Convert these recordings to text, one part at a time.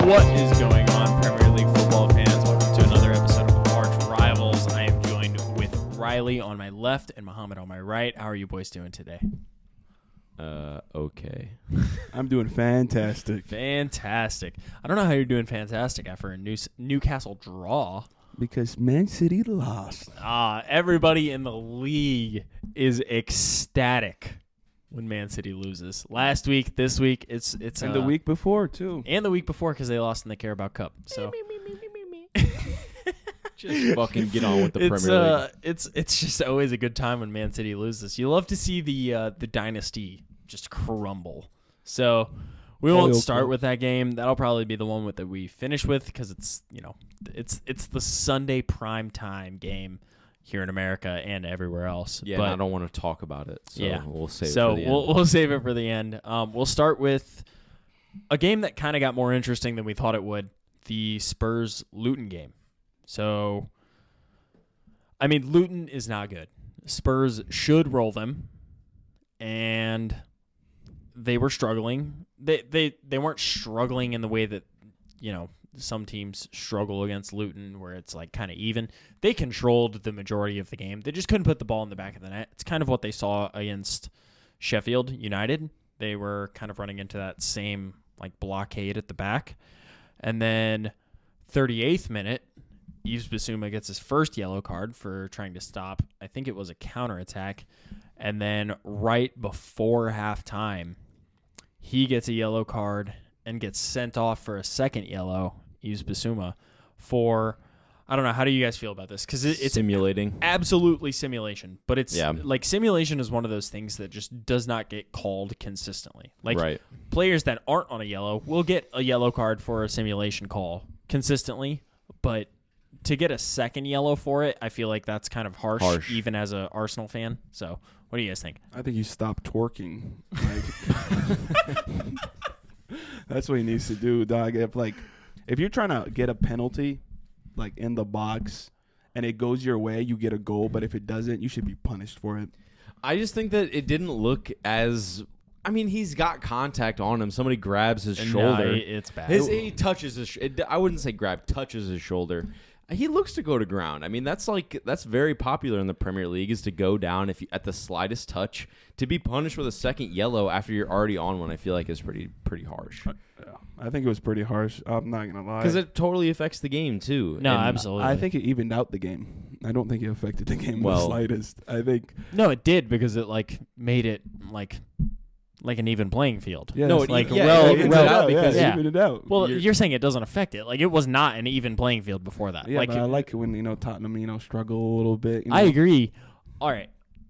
What is going on, Premier League football fans? Welcome to another episode of Arch Rivals. I am joined with Riley on my left and Muhammad on my right. How are you boys doing today? Okay. I'm doing fantastic. Fantastic. I don't know how you're doing fantastic after a Newcastle draw. Because Man City lost. Everybody in the league is ecstatic when Man City loses. Last week, this week, it's And the week before, too. and the week before because they lost in the Carabao Cup. So Just fucking get on with the Premier League. it's just always a good time when Man City loses. You love to see the dynasty just crumble. So we won't start with that game. That'll probably be the one that we finish with because it's the Sunday prime time game here in America and everywhere else. Yeah, but, and I don't want to talk about it. So yeah, we'll save it so for the end. we'll save it for the end. We'll start with a game that kind of got more interesting than we thought it would. The Spurs-Luton game. So, I mean, Luton is not good. Spurs should roll them, and they were struggling. They weren't struggling in the way that, some teams struggle against Luton where it's like kind of even. They controlled the majority of the game. They just couldn't put the ball in the back of the net. It's kind of what they saw against Sheffield United. They were kind of running into that same like blockade at the back. And then 38th minute, Yves Bissouma gets his first yellow card for trying to stop, I think it was a counterattack. And then right before halftime, he gets a yellow card and gets sent off for a second yellow, Yves Bissouma, for, I don't know, how do you guys feel about this? Because it's simulating. Absolutely simulation. But it's like simulation is one of those things that just does not get called consistently. Like players that aren't on a yellow will get a yellow card for a simulation call consistently, but to get a second yellow for it, I feel like that's kind of harsh. Even as an Arsenal fan. So what do you guys think? I think you stop twerking. That's what he needs to do, dog. If you're trying to get a penalty, like in the box, and it goes your way, you get a goal. But if it doesn't, you should be punished for it. I just think that it didn't look as. I mean, he's got contact on him. Somebody grabs his shoulder. It's bad. He touches his. I wouldn't say grab. Touches his shoulder. He looks to go to ground. I mean, that's very popular in the Premier League is to go down at the slightest touch. To be punished with a second yellow after you're already on one, I feel like is pretty harsh. Yeah, I think it was pretty harsh. I'm not gonna lie. Because it totally affects the game too. No, absolutely. I think it evened out the game. I don't think it affected the game the slightest. I think it did because it made it like an even playing field. Yeah, no, it evens it out. Well, you're saying it doesn't affect it. Like it was not an even playing field before that. Yeah, but I like it when Tottenham struggle a little bit. I agree. All right,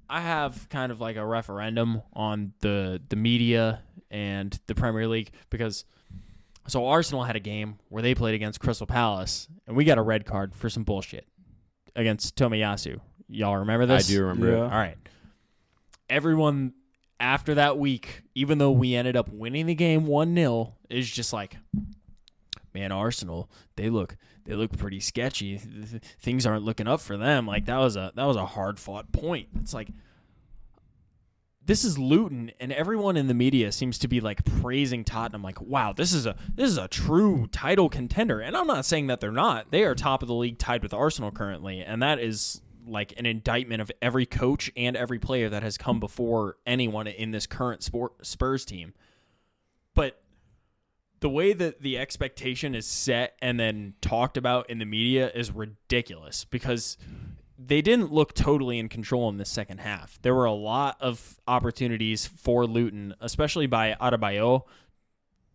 I have kind of like a referendum on the media and the Premier League because Arsenal had a game where they played against Crystal Palace and we got a red card for some bullshit against Tomiyasu. Y'all remember this? I do remember it. All right. Everyone after that week, even though we ended up winning the game 1-0, is just like, man, Arsenal, they look pretty sketchy. Things aren't looking up for them. Like that was a hard fought point. It's like this is Luton, and everyone in the media seems to be like praising Tottenham. Like, wow, this is a true title contender. And I'm not saying that they're not. They are top of the league, tied with Arsenal currently, and that is like an indictment of every coach and every player that has come before anyone in this current Spurs team. But the way that the expectation is set and then talked about in the media is ridiculous because they didn't look totally in control in the second half. There were a lot of opportunities for Luton, especially by Adebayo.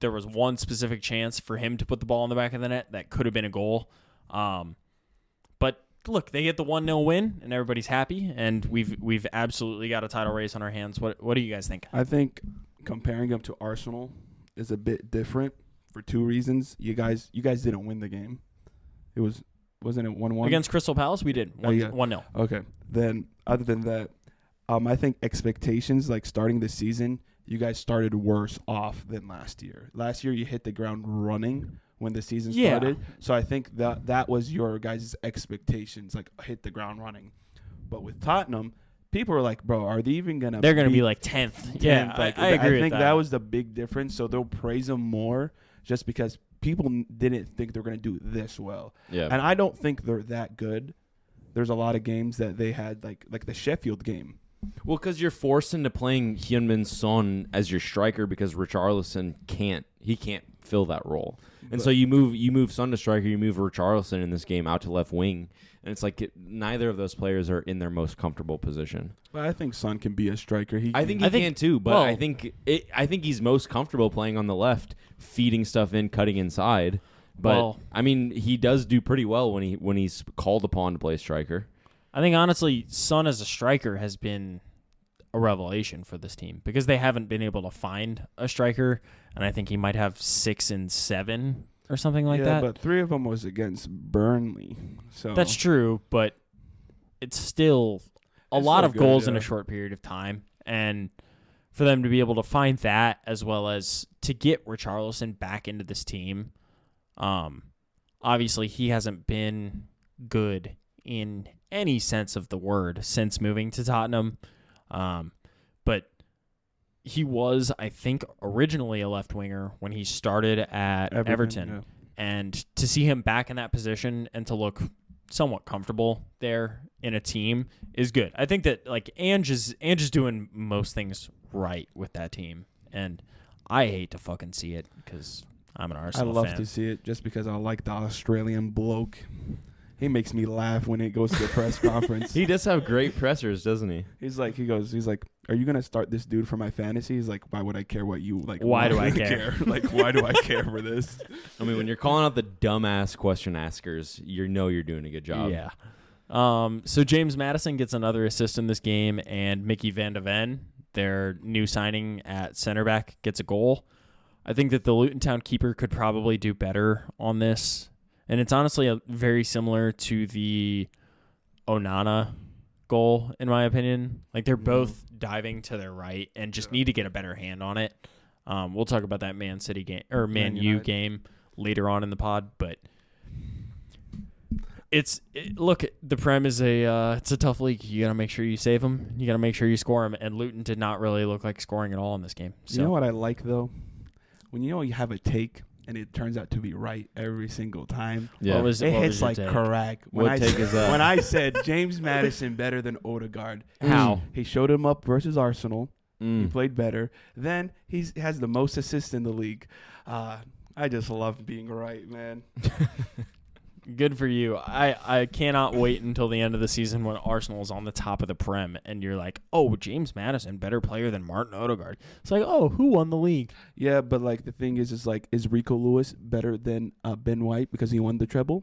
There was one specific chance for him to put the ball in the back of the net that could have been a goal. But look, they get the 1-0 win, and everybody's happy, and we've absolutely got a title race on our hands. What do you guys think? I think comparing them to Arsenal is a bit different for two reasons. You guys didn't win the game. Wasn't it 1-1? Against Crystal Palace, we did 1-0. Okay. Then other than that, I think expectations, like starting the season, you guys started worse off than last year. Last year, you hit the ground running when the season started. So I think that was your guys' expectations, like hit the ground running. But with Tottenham, people are like, bro, are they even going to They're going to be like 10th. Yeah, like, I agree with I think that. that was the big difference. So they'll praise them more just because people didn't think they were going to do this well. Yeah. And I don't think they're that good. There's a lot of games that they had, like the Sheffield game. Well, because you're forced into playing Heung-min Son as your striker because Richarlison can't fill that role. And so you move Son to striker, you move Richarlison in this game out to left wing, and it's like neither of those players are in their most comfortable position. But I think Son can be a striker. I think he can too, but I think he's most comfortable playing on the left, feeding stuff in, cutting inside. But I mean, he does do pretty well when he's called upon to play striker. I think honestly, Son as a striker has been a revelation for this team because they haven't been able to find a striker, and I think he might have 6 and 7 or something like that. But 3 of them was against Burnley, so that's true, but it's still a lot of goals in a short period of time, and for them to be able to find that as well as to get Richarlison back into this team, obviously he hasn't been good in any sense of the word since moving to Tottenham. But he was, I think, originally a left winger when he started at Everton. Yeah. And to see him back in that position and to look somewhat comfortable there in a team is good. I think that like Ange is doing most things right with that team. And I hate to fucking see it because I'm an Arsenal fan. I love to see it just because I like the Australian bloke. He makes me laugh when he goes to the press conference. He does have great pressers, doesn't he? He's like, are you gonna start this dude for my fantasy? He's like, why would I care what you like? Why do I care? Like, why do I care for this? I mean, when you're calling out the dumbass question askers, you're doing a good job. Yeah. So James Maddison gets another assist in this game, and Mickey Van de Ven, their new signing at center back, gets a goal. I think that the Luton Town keeper could probably do better on this. And it's honestly very similar to the Onana goal, in my opinion. Like, they're both diving to their right and just need to get a better hand on it. We'll talk about that Man City game or Man U game later on in the pod, but look, the Prem is it's a tough league. You got to make sure you save them. You got to make sure you score them, and Luton did not really look like scoring at all in this game. So. You know what I like though? When you have a take and it turns out to be right every single time. Yeah. What hits your like take? correct. What take is that? When I said James Maddison better than Odegaard. How? He showed him up versus Arsenal. He played better. Then he has the most assists in the league. I just love being right, man. Good for you. I cannot wait until the end of the season when Arsenal is on the top of the Prem and you're like, oh, James Maddison, better player than Martin Odegaard. It's like, oh, who won the league? Yeah, but like the thing is like, is Rico Lewis better than Ben White because he won the treble?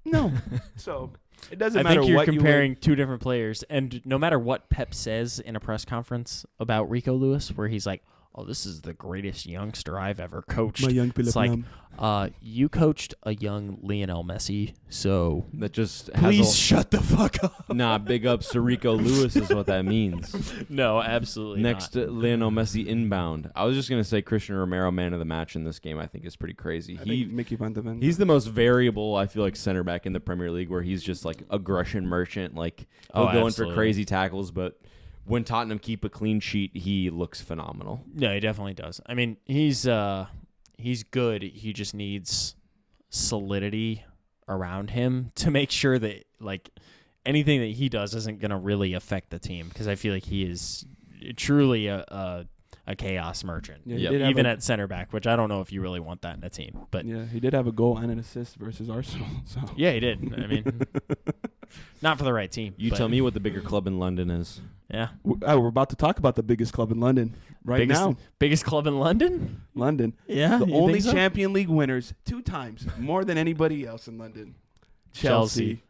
No. So it doesn't matter I think you're what comparing two different players. And no matter what Pep says in a press conference about Rico Lewis, where he's like, oh, this is the greatest youngster I've ever coached. My young Philip it's like, Lam. you coached a young Lionel Messi, so That just please shut the fuck up. Nah, big ups to Rico Lewis is what that means. No, absolutely Next not. to Lionel Messi inbound. I was just going to say Christian Romero, man of the match in this game, I think is pretty crazy. I think Mickey Van de Ven. He's the most variable, I feel like, center back in the Premier League where he's just like aggression merchant. Like he'll go in for crazy tackles, but when Tottenham keep a clean sheet, he looks phenomenal. Yeah, he definitely does. I mean, he's good. He just needs solidity around him to make sure that like anything that he does isn't going to really affect the team, because I feel like he is truly a chaos merchant. Yeah, even at center back, which I don't know if you really want that in a team. But yeah, he did have a goal and an assist versus Arsenal. So yeah, he did. I mean, not for the right team. You tell me what the bigger club in London is. Yeah. We're about to talk about the biggest club in London now. Biggest club in London? London. Yeah. The you only think so? Champion League winners 2 times, more than anybody else in London. Chelsea.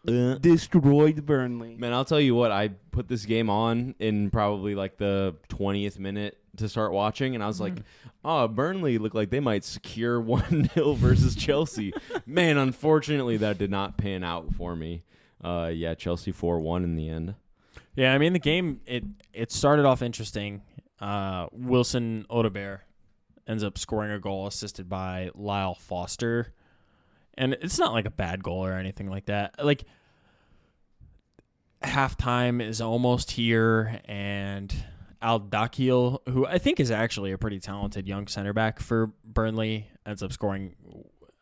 Destroyed Burnley. Man, I'll tell you what, I put this game on in probably like the 20th minute to start watching, and I was like, oh, Burnley look like they might secure 1-0 versus Chelsea. Man, unfortunately, that did not pan out for me. Yeah, Chelsea 4-1 in the end. Yeah, I mean, the game, it started off interesting. Wilson Odobert ends up scoring a goal assisted by Lyle Foster. And it's not like a bad goal or anything like that. Like, halftime is almost here, and Al Dakhil, who I think is actually a pretty talented young center back for Burnley, ends up scoring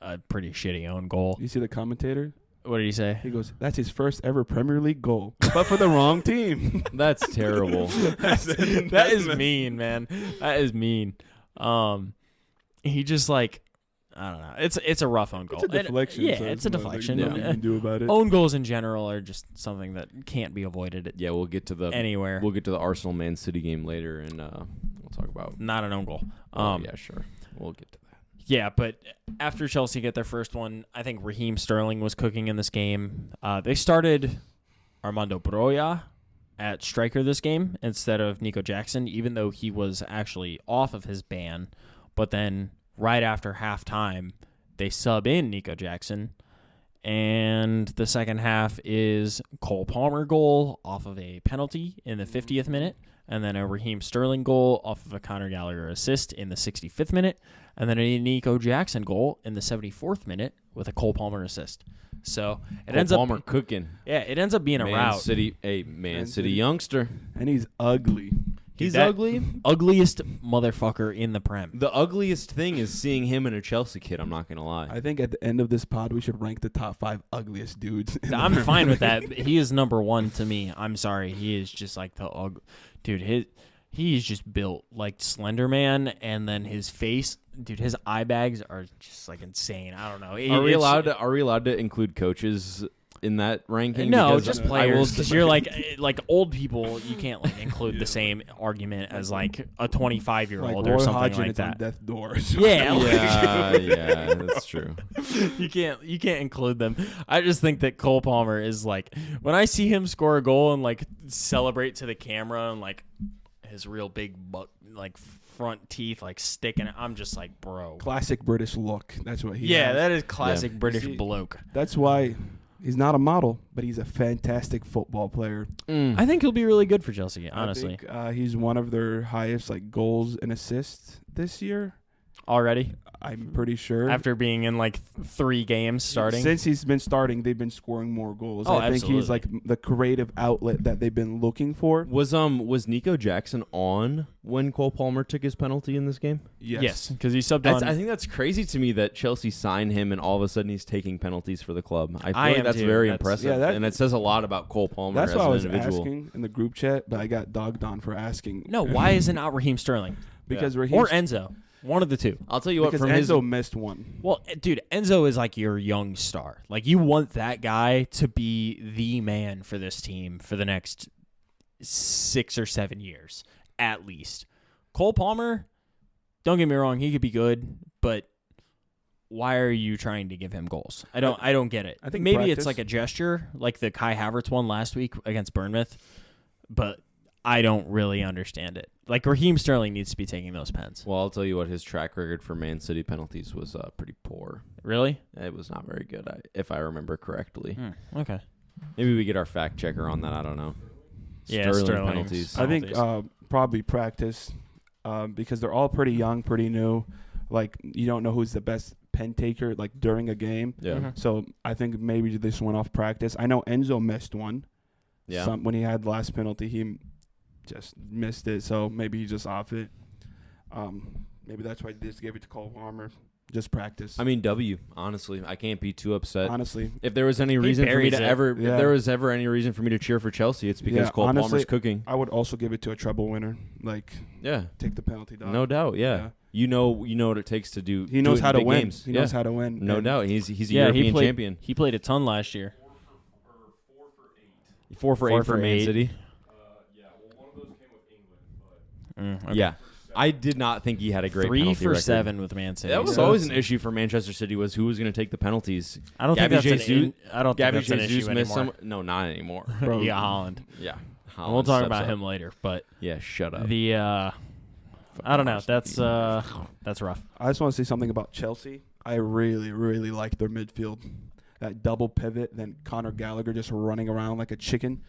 a pretty shitty own goal. You see the commentator? What did he say? He goes, "That's his first ever Premier League goal, but for the wrong team." That's terrible. That is mean, man. That is mean. He just like, I don't know. It's a rough own goal. It's a deflection. Yeah, so it's a deflection. Nothing you can do about it. Own goals in general are just something that can't be avoided Yeah, we'll get to the anywhere. We'll get to the Arsenal Man City game later, and we'll talk about. Not an own goal. Yeah, sure. We'll get to that. Yeah, but after Chelsea get their first one, I think Raheem Sterling was cooking in this game. They started Armando Broja at striker this game instead of Nico Jackson, even though he was actually off of his ban. But then right after halftime, they sub in Nico Jackson. And the second half is Cole Palmer goal off of a penalty in the 50th minute. And then a Raheem Sterling goal off of a Conor Gallagher assist in the 65th minute. And then a Nico Jackson goal in the 74th minute with a Cole Palmer assist. So it ends Palmer up cooking. Yeah, it ends up being a rout. Man City youngster. And he's ugly. He's that- ugly. Ugliest motherfucker in the Prem. The ugliest thing is seeing him in a Chelsea kit. I'm not gonna lie. I think at the end of this pod, we should rank the top 5 ugliest dudes. I'm fine with that. He is number one to me. I'm sorry. He is just like the dude. He's just built like Slender Man, and then his face, dude. His eye bags are just like insane. I don't know. Are we allowed to include coaches in that ranking? No, Because just I will players. say- Because you're like old people. You can't like include the same argument as like a 25-year-old Roy or something Hodgson like is on that. death's door. Yeah, yeah, that's true. you can't include them. I just think that Cole Palmer is like, when I see him score a goal and like celebrate to the camera and like his real big like front teeth like sticking, I'm just like, bro. Classic British look. That's what he Yeah, has. that is classic Yeah. British See, bloke. That's why he's not a model, but he's a fantastic football player. I think he'll be really good for Chelsea, honestly. I think, he's one of their highest like goals and assists this year. Already, I'm pretty sure. after being in like 3 games starting. Since he's been starting, they've been scoring more goals. Oh, I think he's like the creative outlet that they've been looking for. Was Nico Jackson on when Cole Palmer took his penalty in this game? Yes, because he subbed on. I think that's crazy to me that Chelsea signed him and all of a sudden he's taking penalties for the club. I feel like am that's too. very That's- impressive, Yeah, and it says a lot about Cole Palmer That's as what I an was individual. asking in the group chat, but I got dogged on for asking. No, why is it not Raheem Sterling because or Raheem Enzo? One of the two. I'll tell you what, because from Enzo his missed one. Well, dude, Enzo is like your young star. Like, you want that guy to be the man for this team for the next 6 or 7 years, at least. Cole Palmer, don't get me wrong, he could be good, but why are you trying to give him goals? I don't get it. I think maybe practice. it's like a gesture, like the Kai Havertz one last week against Bournemouth, but I don't really understand it. Like, Raheem Sterling needs to be taking those pens. Well, I'll tell you what, his track record for Man City penalties was pretty poor. Really? It was not very good, if I remember correctly. Okay. Maybe we get our fact checker on that. I don't know. Yeah, Sterling. penalties. I think probably practice because they're all pretty young, pretty new. Like, you don't know who's the best pen taker like during a game. Yeah. Mhm. So I think maybe this went off practice. I know Enzo missed one. Yeah. When he had the last penalty, he just missed it. So maybe he just off it. Maybe that's why they just gave it to Cole Palmer. Just practice. I mean, honestly, I can't be too upset. honestly, If there was any reason for me buried to it. ever, Yeah. if there was ever any reason for me to cheer for Chelsea, it's because Yeah, Cole honestly, Palmer's cooking. I would also give it to a treble winner. Like, Yeah, take the penalty dog. no doubt. Yeah. You know what it takes to do. He knows do it how in to big win. Games. He knows how to win. No And doubt. He's a he European played, champion. He played a ton last year. 4 for 8 for Man 8. City. One of those came with England, but Okay. Yeah, I did not think he had a great 3 penalty for record. 7 with Man City. That was So always an that's- issue for Manchester City was who was going to take the penalties. I don't think Gabby that's Jesus- I don't think Gabby that's an Jesus issue missed anymore. some. No, not anymore. Bro, Yeah, Holland. Yeah, And we'll Haaland talk steps about up. him later, but Yeah, shut up. the I don't know. That's rough. I just want to say something about Chelsea. I really, really like their midfield. That double pivot, then Conor Gallagher just running around like a chicken,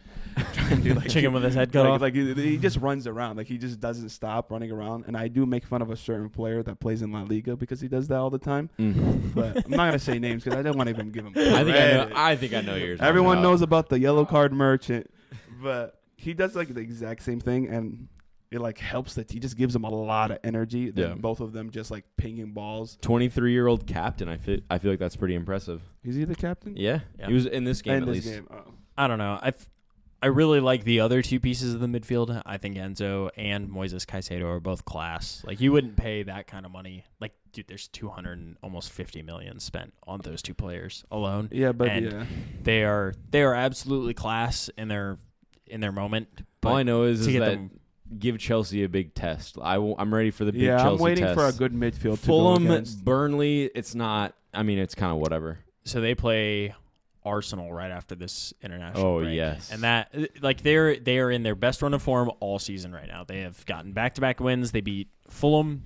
trying to do like Chicken with his head cut off. Like he just runs around, like he just doesn't stop running around. And I do make fun of a certain player that plays in La Liga because he does that all the time. But I'm not gonna say names because I don't want to even give him. I think I know yours. Everyone knows about the yellow card merchant, but he does like the exact same thing, and it like helps that he just gives them a lot of energy. Yeah. Both of them just like pinging balls. 23-year-old captain. I feel like that's pretty impressive. Is he the captain? Yeah. Yeah. He was in this game In at this least. game. I don't know. I really like the other two pieces of the midfield. I think Enzo and Moises Caicedo are both class. Like, you wouldn't pay that kind of money. Like, dude, there's 200 and almost 50 million spent on those two players alone. Yeah, but And they are absolutely class in their moment. All I know is to get that them- give Chelsea a big test. I'm ready for the big yeah, Chelsea I'm waiting test. for a good midfield to Fulham, go against. Burnley, it's not. I mean, it's kind of whatever. So they play Arsenal right after this international break. Yes. And that, like, they are in their best run of form all season right now. They have gotten back-to-back wins. They beat Fulham,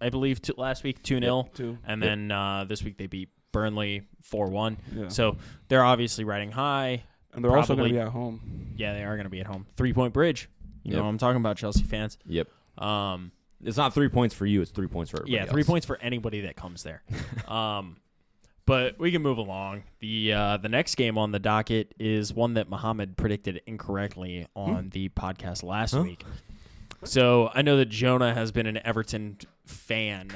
I believe, last week 2-0. Too. And then this week they beat Burnley 4-1. Yeah. So they're obviously riding high. And they're also going probably- to be at home. Yeah, they are going to be at home. 3-point bridge. You know Yep. what I'm talking about, Chelsea fans. Yep. It's not 3 points for you. It's 3 points for everybody Yeah, 3 else. points for anybody that comes there. But we can move along. The next game on the docket is one that Muhammad predicted incorrectly on the podcast last week. So I know that Jonah has been an Everton fan.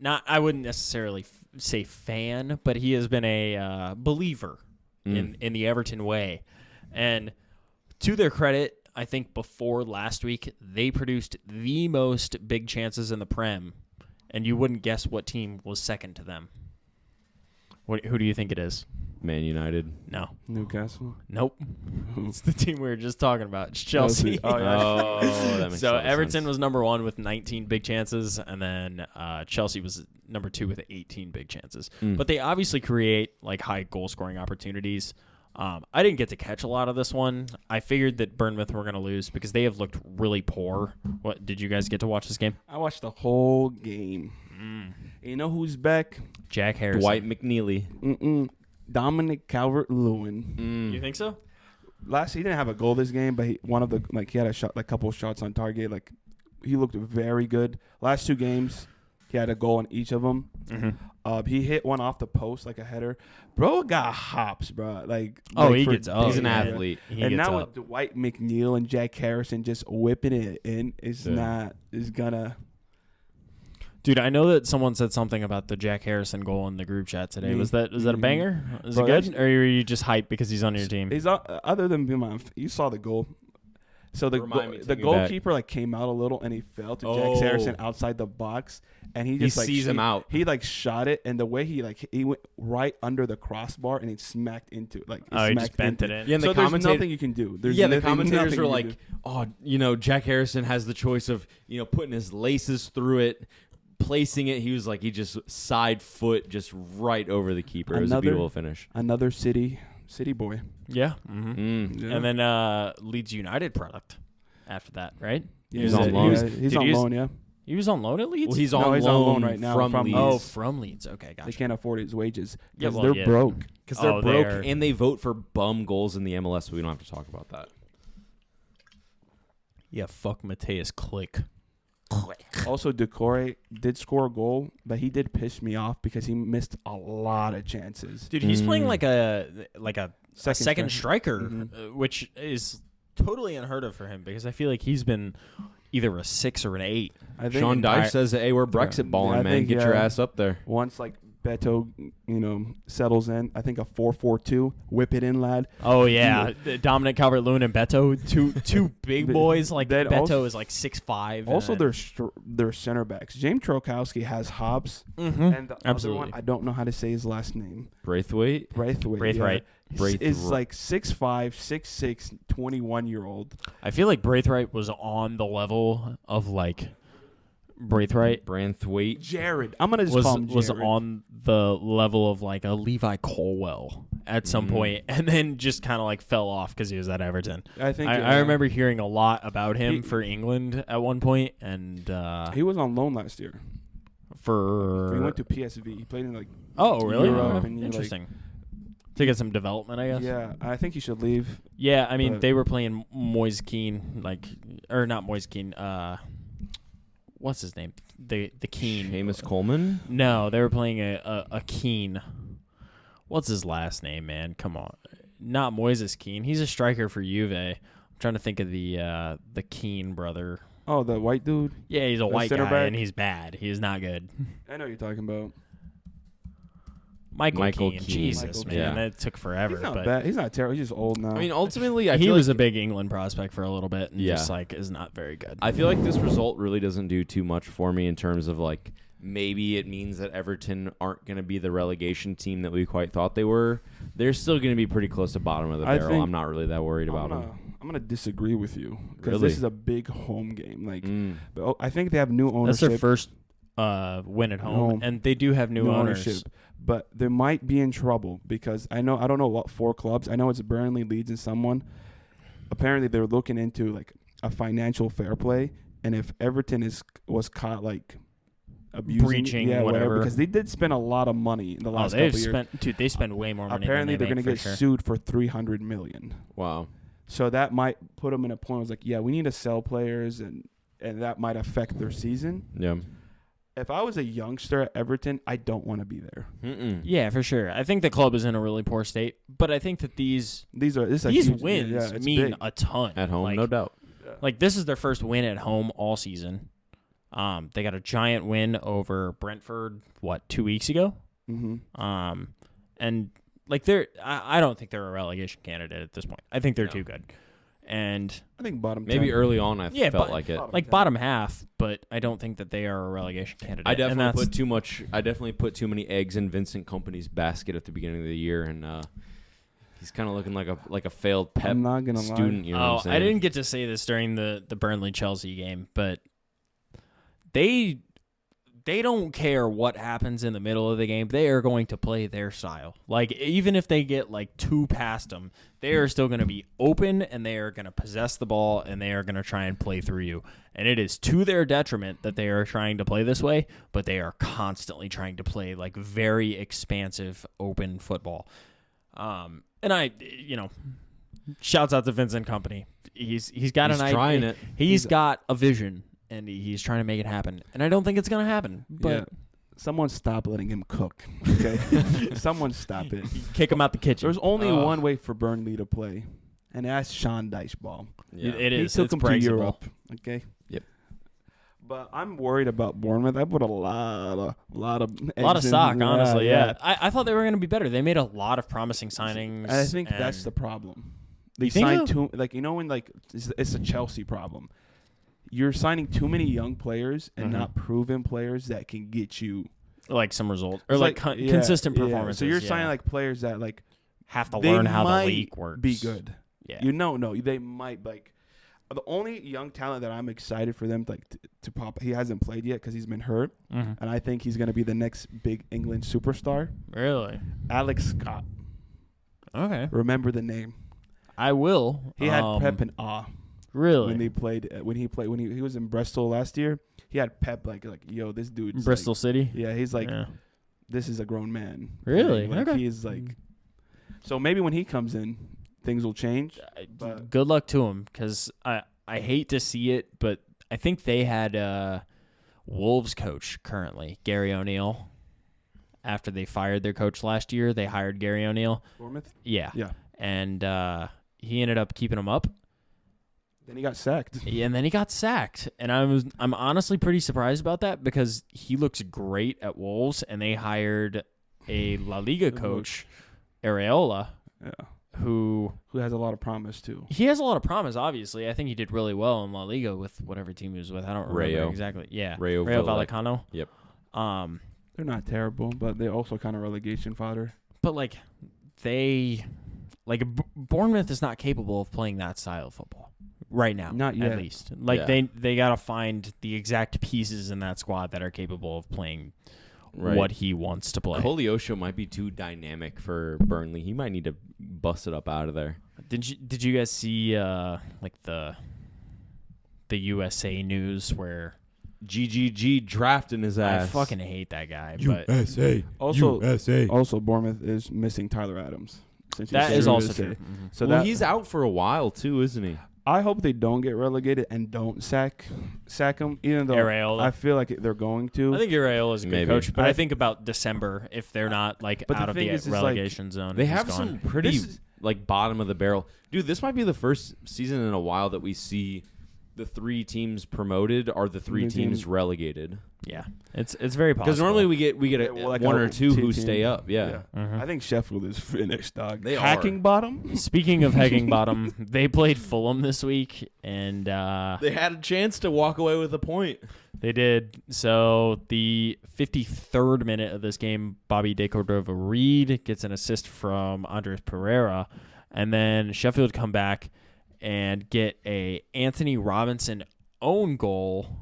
I wouldn't necessarily say fan, but he has been a believer in the Everton way. And to their credit, I think before last week, they produced the most big chances in the Prem, and you wouldn't guess what team was second to them. Who do you think it is? Man United. No. Newcastle. Nope. It's the team we were just talking about. It's Chelsea. Oh, yeah. Oh, that makes So a lot of Everton sense. was number 1 with 19 big chances, and then Chelsea was number 2 with 18 big chances. But they obviously create like high goal scoring opportunities. I didn't get to catch a lot of this one. I figured that Bournemouth were going to lose because they have looked really poor. What did you guys get to watch this game? I watched the whole game. You know who's back? Jack Harrison. Dwight McNeely. Dominic Calvert-Lewin. You think so? He didn't have a goal this game, but he had a shot, like couple shots on target. Like he looked very good. Last 2 games, he had a goal in each of them. He hit one off the post like a header. Bro got hops, bro. He gets up. He's an Yeah. athlete. He And gets now up. with Dwight McNeil and Jack Harrison just whipping it in, is gonna. Dude, I know that someone said something about the Jack Harrison goal in the group chat today. Me. Was that a banger? Is Bro, it good? Or are you just hyped because he's on your team? He's other than being you saw the goal. So the Remind me, the take me back. goalkeeper came out a little and he fell to Jack Oh. Harrison outside the box and he just sees him out. He shot it and the way he went right under the crossbar and he smacked into it. He just bent it in. Yeah, and So the there's commentator- nothing you can do. There's the nothing commentators you were can like, do. Jack Harrison has the choice of, putting his laces through it, placing it. He was like, he just side foot just right over the keeper. It was a beautiful finish. Another city boy. Yeah. Yeah. And then Leeds United product after that, right? Yeah, He's on loan. He's on loan, yeah. He was on loan at Leeds? Well, he's No, on he's loan on loan right now from from Leeds. Oh, from Leeds. Okay, They gotcha. can't afford his wages Yeah, because well, they're yeah. broke. Because they're Oh, broke they're- and they vote for bum goals in the MLS, so we don't have to talk about that. Yeah, fuck Mateus Click. Also, Decore did score a goal, but he did piss me off because he missed a lot of chances. Dude, he's playing like a second striker, which is totally unheard of for him because I feel like he's been either a 6 or an 8. I think Sean Dyche says, hey, we're Brexit balling, I man. think, Get your yeah. ass up there. once Beto, settles in, I think a 4-4-2, whip it in, lad. Oh yeah, Dominic Calvert-Lewin and Beto, two big boys. Like That Beto also- is like 6'5". Also, their center backs. James Trokowski has hops, and the Absolutely. other one, I don't know how to say his last name. Braithwaite? Braithwaite. Braithwaite. Is like 6'5", 6'6", 21-year-old. I feel like Braithwaite was on the level of like Branthwaite. Jared. I'm gonna just call him Jared. was on the level of like a Levi Colwell at some point, and then just kind of like fell off because he was at Everton. I think I remember hearing a lot about him for England at one point, and he was on loan last year. He went to PSV. He played in really Europe and interesting to get some development, I guess. Yeah, I think he should leave. Yeah, I mean But- they were playing Moise Keane, or not Moise Keane. What's his name? The Keane. Seamus Coleman? No, they were playing a Keane. What's his last name, man? Come on, not Moises Keane. He's a striker for Juve. I'm trying to think of the Keane brother. Oh, the white dude. Yeah, he's a white center guy, back? and he's bad. He is not good. I know what you're talking about. Michael Keane. Keane. Jesus, Michael man. Keane. That took forever. He's not but bad. He's not terrible. He's just old now. I mean, ultimately, I he feel was like, a big England prospect for a little bit and Yeah. just, like, is not very good. I feel like this result really doesn't do too much for me in terms of, like, maybe it means that Everton aren't going to be the relegation team that we quite thought they were. They're still going to be pretty close to bottom of the I barrel. think- I'm not really that worried about them. I'm gonna disagree with you because Really? this is a big home game. Like, Mm. but I think they have new ownership. That's their first win at home, Home. and they do have new owners. But they might be in trouble because I don't know what 4 clubs. I know it's Burnley, Leeds, and someone. Apparently, they're looking into like a financial fair play, and if Everton was caught like abusing, Breaching, whatever, whatever. because they did spend a lot of money in the Oh, last they've couple years. spent, dude. They spend way more money. Apparently, than they're they gonna make, get for sure. sued for 300 million. Wow. So that might put them in a point where it's like, yeah, we need to sell players, and that might affect their season. Yeah. If I was a youngster at Everton, I don't want to be there. Mm-mm. Yeah, for sure. I think the club is in a really poor state, but I think that these This is a huge- wins it's mean big. a ton At home, Like, no doubt. Like this is their first win at home all season. They got a giant win over Brentford 2 weeks ago. Mm-hmm. And like I don't think they're a relegation candidate at this point. I think they're too good. And I think bottom. Maybe 10. early on I Yeah, felt but- like it. like bottom half, but I don't think that they are a relegation candidate. I And definitely that's- put too much. I definitely put too many eggs in Vincent Kompany's basket at the beginning of the year, and he's kind of looking like a failed Pep I'm not gonna lie. student. You know what I'm saying? I didn't get to say this during the Burnley Chelsea game, but they don't care what happens in the middle of the game. They are going to play their style. Like even if they get like 2 past them, they are still going to be open and they are going to possess the ball and they are going to try and play through you. And it is to their detriment that they are trying to play this way, but they are constantly trying to play like very expansive open football. And shouts out to Vincent Kompany. He's got He's an trying idea. it. He's got a vision, and he's trying to make it happen. And I don't think it's gonna happen. But Yeah. Someone stop letting him cook. Okay, someone stop it. kick him out the kitchen. There's only one way for Burnley to play, and that's Sean Dyche ball. Yeah. It is. He took It's him to Brexit Europe. ball. Okay. Yep. But I'm worried about Bournemouth. I put a lot of A lot of eggs in- stock, honestly. Yeah. I thought they were going to be better. They made a lot of promising signings. I think that's and- the problem. They You think signed so? too, when it's a Chelsea problem. You're signing too many young players and Mhm. not proven players that can get you like some result or It's like yeah, consistent yeah. performances. So you're yeah. signing like players that like have to they learn how the might league works. be good. Yeah. No, they might like. The only young talent that I'm excited for them to pop. He hasn't played yet because he's been hurt, Mhm. and I think he's gonna be the next big England superstar. Really? Alex Scott. Okay. Remember the name? I will. He had Pep in awe Really? when he played. When he was in Bristol last year, he had Pep like yo, this dude's Bristol like, City. yeah, he's like Yeah. this is a grown man. Really? Like, Okay. he's like. So maybe when he comes in, things will change. But- Good luck to him, because I hate to see it, but I think they had Wolves coach currently, Gary O'Neill. After they fired their coach last year, they hired Gary O'Neill. Bournemouth. Yeah. Yeah. And he ended up keeping him up. Then he got sacked. Yeah, and then he got sacked. And I'm honestly pretty surprised about that, because he looks great at Wolves, and they hired a La Liga coach, Areola, Yeah. who Has a lot of promise too. he has a lot of promise, obviously. I think he did really well in La Liga with whatever team he was with. I don't remember Rayo. exactly. Yeah. Rayo Vallecano. Yep. They're not terrible, but they're also kind of relegation fodder. But like Bournemouth is not capable of playing that style of football right now. Not yet. At least. Like Yeah. they got to find the exact pieces in that squad that are capable of playing Right. what he wants to play. Koleosho might be too dynamic for Burnley. He might need to bust it up out of there. Did you guys see like the USA news where GGG drafting his ass. I fucking hate that guy, but Also, Bournemouth is missing Tyler Adams. Since that he's is from also USA. true. Mhm. So well, that he's out for a while too, isn't he? I hope they don't get relegated and don't sack him, even though Areola. I feel like they're going to. I think Urael is a good Maybe. coach, but I I think about December if they're not like But the out of thing the is relegation zone. They he's have gone. some pretty This is- like bottom of the barrel. Dude, this might be the first season in a while that we see the 3 teams promoted are the 3 teams relegated. Yeah, it's very possible. Because normally we get like one a or two who team. stay up. Yeah. Mhm. I think Sheffield is finished, dog. They Hacking are. bottom. Speaking of Heckingbottom, they played Fulham this week, and They had a chance to walk away with a point. they did. So the 53rd minute of this game, Bobby De Cordova-Reid gets an assist from Andres Pereira, and then Sheffield come back and get a Anthony Robinson own goal.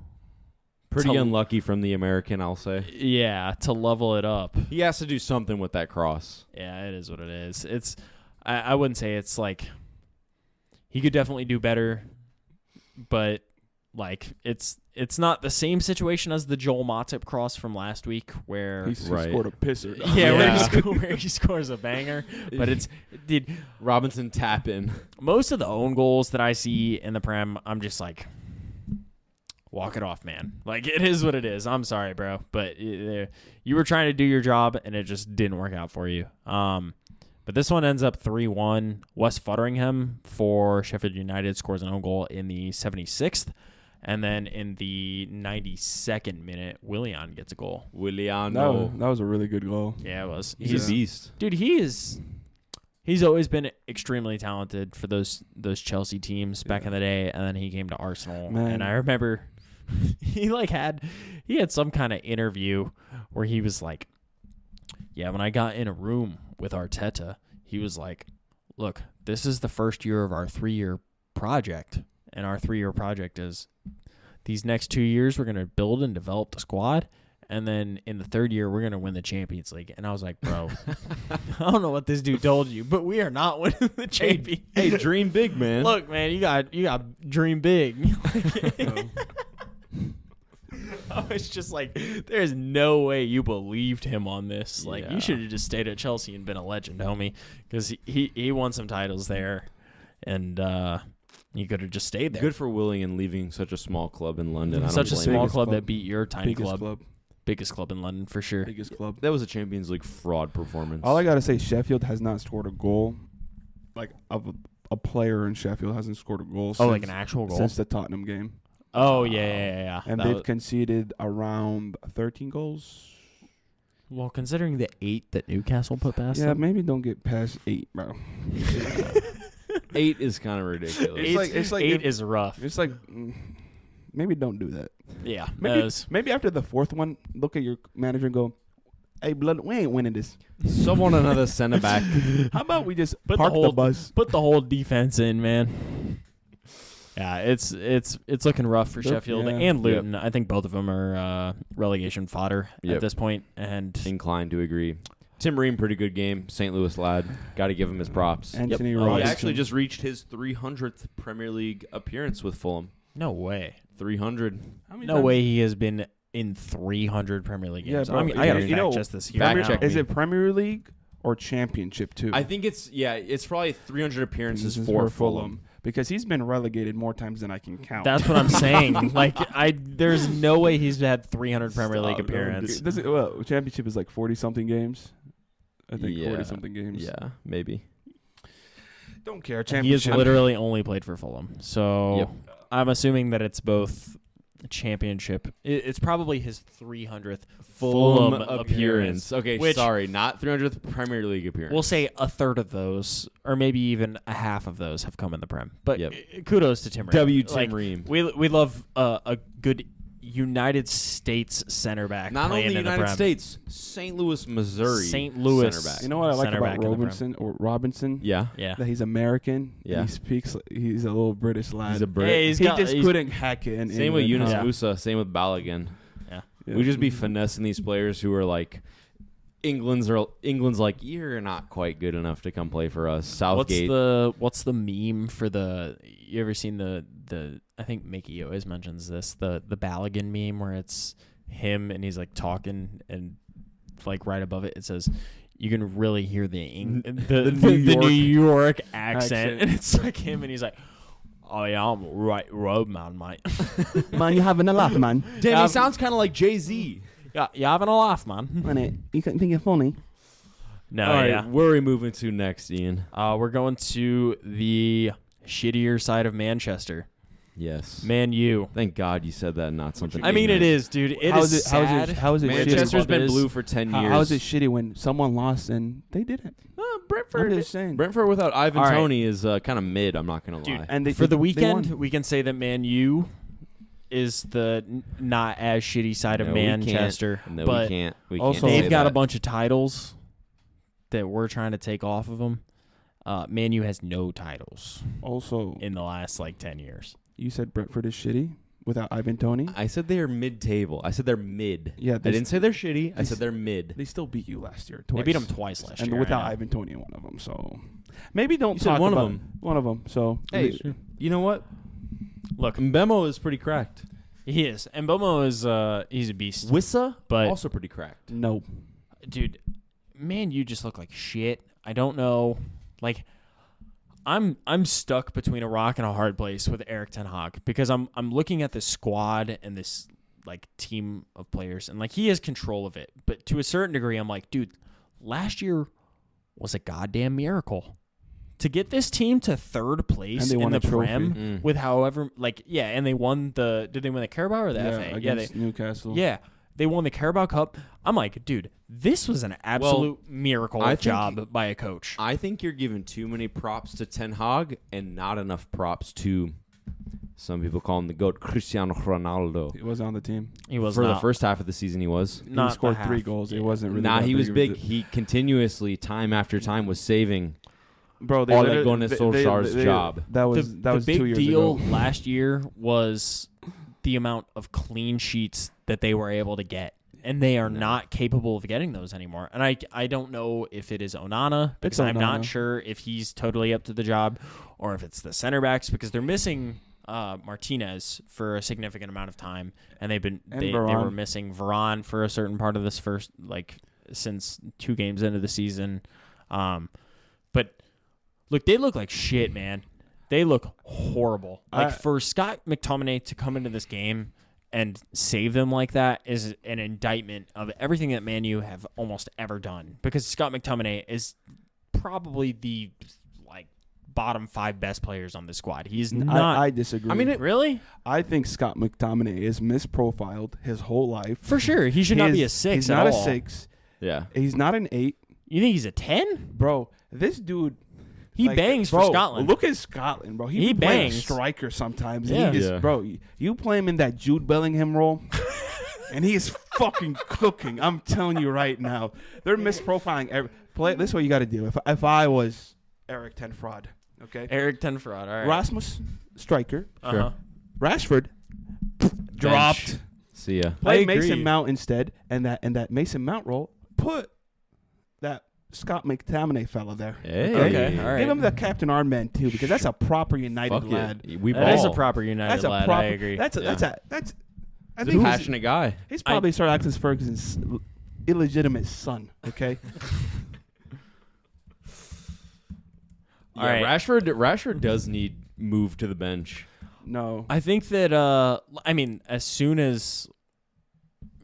Pretty To- unlucky from the American, I'll say. Yeah, to level it up. He has to do something with that cross. Yeah, it is what it is. It's I wouldn't say it's like he could definitely do better, but like it's not the same situation as the Joel Matip cross from last week where He Right. scored a pisser. dog. where he scores a banger. But dude, Robinson tap in. most of the own goals that I see in the Prem, I'm just like, walk it off, man. Like, it is what it is. I'm sorry, bro, but you were trying to do your job and it just didn't work out for you. But this one ends up 3-1. Wes Fotheringham for Sheffield United scores an own goal in the 76th. And then in the 92nd minute, Willian gets a goal. Williano. That was a really good goal. Yeah, it was. He's a beast. Dude, he's always been extremely talented for those Chelsea teams back in the day, and then he came to Arsenal. Man. And I remember he had some kind of interview where he was like, yeah, when I got in a room with Arteta, he was like, look, this is the first year of our 3-year project, and our 3-year project is these next 2 years we're going to build and develop the squad, and then in the 3rd year we're going to win the Champions League. And I was like, bro, I don't know what this dude told you, but we are not winning the Champions. Hey, dream big, man. Look, man, you got dream big. I was just like, there's no way you believed him on this. Like, Yeah. you should have just stayed at Chelsea and been a legend, homie, because he won some titles there, and you could have just stayed there. Good for Willian leaving such a small club in London. I don't Such a blame small him. club club. that beat your tiny Biggest club. club. Biggest club in London for sure. Biggest club. That was a Champions League fraud performance. All I gotta say, Sheffield has not scored a goal. Like a player in Sheffield hasn't scored a goal. Oh, like an actual goal. since the Tottenham game, Oh yeah. and That they've was- conceded around 13 goals. well, considering the 8 that Newcastle put past Yeah, them. maybe don't get past 8, bro. 8 is kind of ridiculous. It's like 8 if- is rough. It's like maybe don't do that. Yeah, Maybe after the 4th one, look at your manager and go, "Hey, blood, we ain't winning this. Someone another centre back. How about we just Put the park the whole- bus?" put the whole defense in, man. Yeah, it's looking rough for Yep, Sheffield yeah. and Luton. I think both of them are relegation fodder Yep. at this point. And Inclined to agree. Tim Ream, pretty good game. St. Louis lad. Got to give him his props. Anthony Oh, He Robinson. actually just reached his 300th Premier League appearance with Fulham. no way, 300. How many no times- way he has been in 300 Premier League Yeah, games. bro, I gotta you know, fact just this here. fact now. check Is me. it Premier League or Championship too? I think it's probably 300 appearances This is for Fulham. because he's been relegated more times than I can count. That's what I'm saying. Like there's no way he's had 300 Premier League Stop, appearances. Does it, well, Championship is like 40 something games. I think Yeah. 40 something games. Yeah, maybe. Don't care. He has Championship. literally only played for Fulham. So Yep. I'm assuming that it's both championship. It's probably his 300th Fulham Fulham appearance. Okay, Which- sorry, not 300th Premier League appearance. We'll say a third of those, or maybe even a half of those, have come in the Prem. But Yep. kudos to Tim Ream. W. Tim Like, Ream. we love a good United States center back Not playing only in the United Prem. States, St. Louis, Missouri. St. Louis. center back. You know what I like Center back about in the Prem. Robinson? Yeah. Yeah. That he's American. Yeah. And he speaks. He's a little British lad. He's a Brit. Hey, he just couldn't hack it. In Same with England, Yunus huh? Musa. Same with Balogun. Yeah. Yeah. We just be finessing these players who are like, England's like, you're not quite good enough to come play for us. Southgate. What's the meme for the? You ever seen the? I think Mickey always mentions this. The Balogun meme where it's him and he's like talking and like right above it says, you can really hear the New York accent, and it's like him and he's like, oh yeah, I'm right roadman, mate. Man, you having a laugh, man. Damn, he sounds kind of like Jay-Z. Yeah, you having a laugh, man. You couldn't think you're funny. No, All right, yeah. where are we moving to next, Ian? We're going to the shittier side of Manchester. Yes. Man U. Thank God you said that, not something. I mean, it ignorant. is, dude. It is sad. How is it Manchester's shitty? been blue for 10 years. How is it shitty when someone lost and they didn't? Brentford. I'm just saying. Brentford without Ivan All right. Toney is kind of mid. I'm not gonna Dude, lie. And For the they weekend, won. we can say that Man U is the not as shitty side of No, we can't. Manchester. No, but we can't. We also- can't say they've got that. a bunch of titles that we're trying to take off of them. Man U has no titles Also, in the last 10 years. you said Brentford is shitty without Ivan Toney. I said they are mid-table. I said they're mid. Yeah, I didn't say they're shitty. I said they're mid. They still beat you last year. They Twice. beat them twice last and year. without I know. Ivan Toney in one of them. So maybe don't You said talk one of about them. One of them. So Hey, you know what? Look, Mbemo is pretty cracked. he is. And Bomo is he's a beast. Wissa, But- also pretty cracked. no. Dude, Man, you just look like shit. I don't know. I'm stuck between a rock and a hard place with Eric Ten Hag because I'm looking at this squad and this team of players and he has control of it. But to a certain degree, I'm like, dude, last year was a goddamn miracle. To get this team to third place And they in won the a trophy. Prem with however and they won did they win the Carabao or the FA? Against Newcastle. Yeah, they won the Carabao Cup. I'm like, dude, this was an absolute miracle I think- job by a coach. I think you're giving too many props to Ten Hag and not enough props to some people call him the GOAT, Cristiano Ronaldo. He was on the team. He was For not, the first half of the season, he was. not he scored the 3 half. goals. Yeah. It wasn't really. Nah, that he was of a big. di- He continuously, time after time, was saving Bro, they Ole literally- Gunnar Solskjaer's job. That was the 2 big years deal ago. last year was the amount of clean sheets that they were able to get. And they are not capable of getting those anymore. And I don't know if it is Onana, because I'm not Onana. sure if he's totally up to the job, or if it's the center backs, because they're missing Martinez for a significant amount of time, and they were Varane. missing Varane for a certain part of this first since 2 games into the season. But look, they look like shit, man. They look horrible. For Scott McTominay to come into this game and save them like that is an indictment of everything that Man U have almost ever done. Because Scott McTominay is probably the bottom 5 best players on the squad. He's not. I disagree. I mean, Really? I think Scott McTominay is misprofiled his whole life. For sure. He should not be a 6 He's at not all. a 6. Yeah. He's not an 8. You think he's a 10? Bro, this dude. He bangs for bro, Scotland. Look at Scotland, bro. He be playing bangs. striker sometimes. Yeah. He just, Yeah. bro, you play him in that Jude Bellingham role, and he is fucking cooking. I'm telling you right now. They're misprofiling. This is what you got to do. If I was Eric Ten Fraud, okay? Eric Tenfrod. All right. Rasmus, striker. Uh-huh. Rashford, Dropped. See ya. play agree. Mason Mount instead, and that Mason Mount role, put that Scott McTominay fella there. Hey. Okay, all right. Give him the Captain Armband too, because that's a proper United Fuck lad. it. We That is a ball. proper United That's a lad. proper. I agree. That's Yeah. I He's a think passionate guy. he's probably Sir Alex Ferguson's illegitimate son. Okay. All Yeah, right. Rashford does need move to the bench. No. I think that as soon as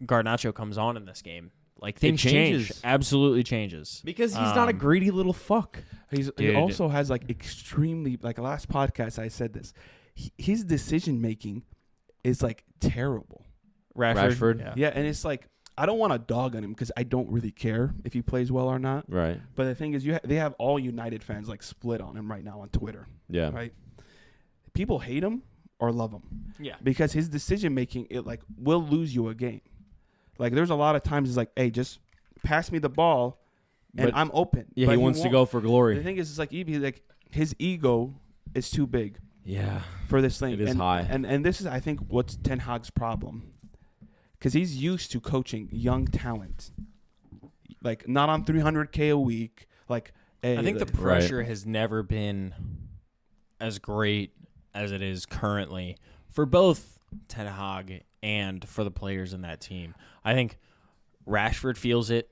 Garnacho comes on in this game, things change. changes. Absolutely changes. Because he's not a greedy little fuck. He Dude. also has extremely last podcast I said this. His decision making is terrible. Rashford? Yeah. Yeah, and it's I don't want to dog on him because I don't really care if he plays well or not. Right. But the thing is, they have all United fans split on him right now on Twitter. Yeah. Right. People hate him or love him. Yeah. Because his decision making, it will lose you a game. There's a lot of times it's hey, just pass me the ball, and But- I'm open. Yeah, But he wants to won't. go for The glory. thing is, his ego is too big Yeah. for this thing. It is and, high. and this is, I think, what's Ten Hag's problem, because he's used to coaching young talent, not on 300K a week. Hey, I think the Right. pressure has never been as great as it is currently for both Ten Hag and for the players in that team. I think Rashford feels it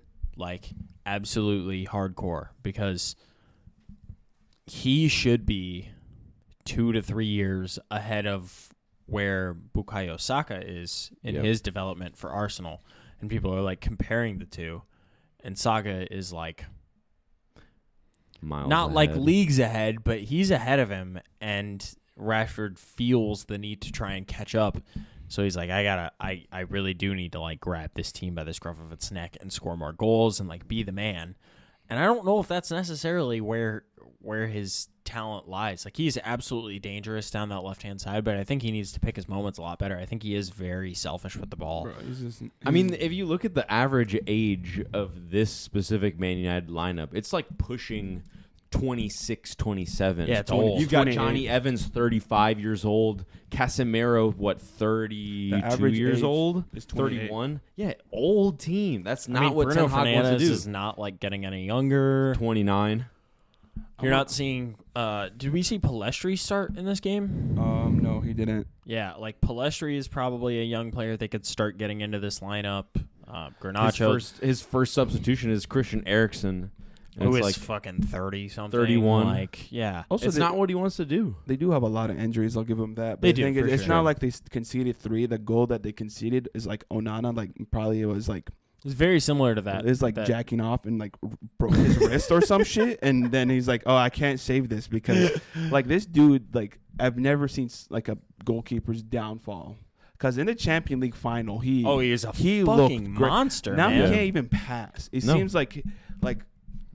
absolutely hardcore because he should be 2 to 3 years ahead of where Bukayo Saka is in Yep. his development for Arsenal. And people are comparing the two. And Saka is Miles not ahead. leagues ahead, but he's ahead of him. And Rashford feels the need to try and catch up. So he's like, I really do need to like grab this team by the scruff of its neck and score more goals and like be the man. And I don't know if that's necessarily where his talent lies. Like, he's absolutely dangerous down that left-hand side, but I think he needs to pick his moments a lot better. I think he is very selfish with the ball. Bro, I mean, if you look at the average age of this specific Man United lineup, it's like pushing 26, 27. Yeah, it's old. You've got 28. Johnny Evans, 35 years old. Casemiro, 32 average years age old? is 28. 31? Yeah, old team. That's not I mean, what Bruno Ten Hag wants to Fernandes do. is not like getting any younger. 29. You're not seeing. Did we see Palestri start in this game? No, he didn't. Yeah, like Palestri is probably a young player that could start getting into this lineup. Garnacho, His first substitution is Christian Eriksen. who is like fucking 30-something. 31. Like, yeah. Also, it's not what he wants to do. They do have a lot of injuries. I'll give them that. But They the do, thing is, for it's sure. not like they conceded 3. The goal that they conceded is like Onana. Like probably it was like It's very similar to that. it's like that, jacking off and like broke his wrist or some shit. And then he's like, "Oh, I can't save this because like this dude like I've never seen like a goalkeeper's downfall." Because in the Champions League final, he is a he fucking looked great. monster, Now man. he can't even pass. It No. seems like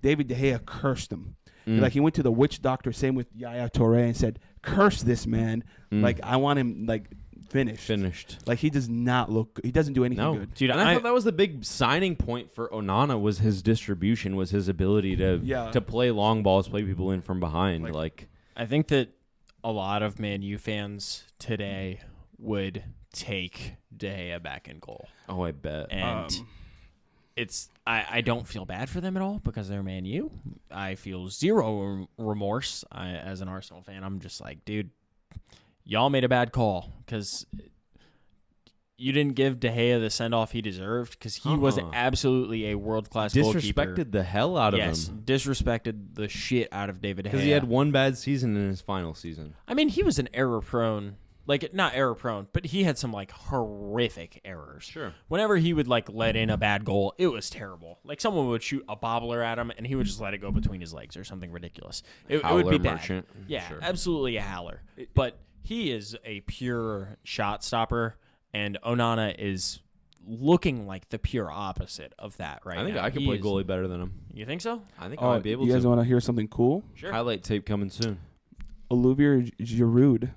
David De Gea cursed him. Mm. Like he went to the witch doctor, same with Yaya Touré, and said, "Curse this man. Like I want him like finished. Like he does not look. He doesn't do anything No, good. Dude, and I thought that was the big signing point for Onana was his distribution, was his ability to play long balls, play people in from behind. Like I think that a lot of Man U fans today would take De Gea back in goal. oh, I bet. And I don't feel bad for them at all because they're Man U. I feel zero remorse as an Arsenal fan. I'm just like, dude, y'all made a bad call because you didn't give De Gea the send-off he deserved because he was absolutely a world-class goalkeeper. Disrespected the hell out of Yes, him disrespected the shit out of David De Gea. because he had one bad season in his final season. I mean, he was an error-prone. Like, not error-prone, but he had some, like, horrific errors. Sure. Whenever he would, like, let in a bad goal, it was terrible. Like, someone would shoot a bobbler at him, and he would just let it go between his legs or something ridiculous. It would be bad. Merchant. Yeah, Sure. absolutely a howler. But he is a pure shot stopper, and Onana is looking like the pure opposite of that right now. I think I could He play is- goalie better than him. You think so? I think I Oh, might be able you guys to. want to hear something cool? Sure. Highlight tape coming soon. Olivier Giroud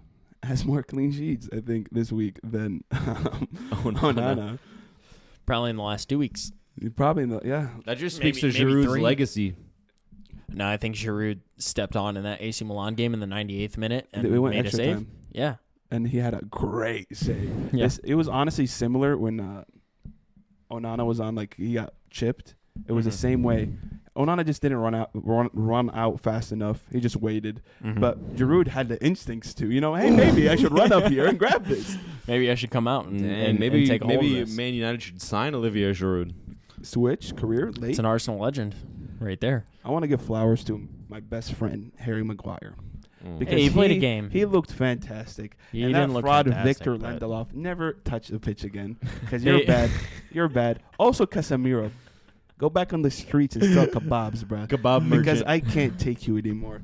has more clean sheets, I think, this week than Onana. Probably in the last 2 weeks. Probably, yeah. That just Maybe- speaks to maybe Giroud's 3. legacy. No, I think Giroud stepped on in that AC Milan game in the 98th minute and They went made a extra save. time. Yeah. And he had a great save. Yeah. It was honestly similar when Onana was on, like, he got chipped. It was the same way. Onana just didn't run out fast enough. He just waited. But Giroud had the instincts to, hey, maybe I should run up here and grab this. Maybe I should come out and, and maybe take a hold of maybe this. Man United should sign Olivier Giroud. Switch, career, late. It's an Arsenal legend right there. I want to give flowers to my best friend, Harry Maguire. Because Hey, he played a game. He looked fantastic. He and didn't that look fraud fantastic, Victor but- Lindelof never touch the pitch again because you're bad. You're bad. Also, Casemiro, go back on the streets and sell kebabs, bro. Kebab Because merchant. I can't take you anymore.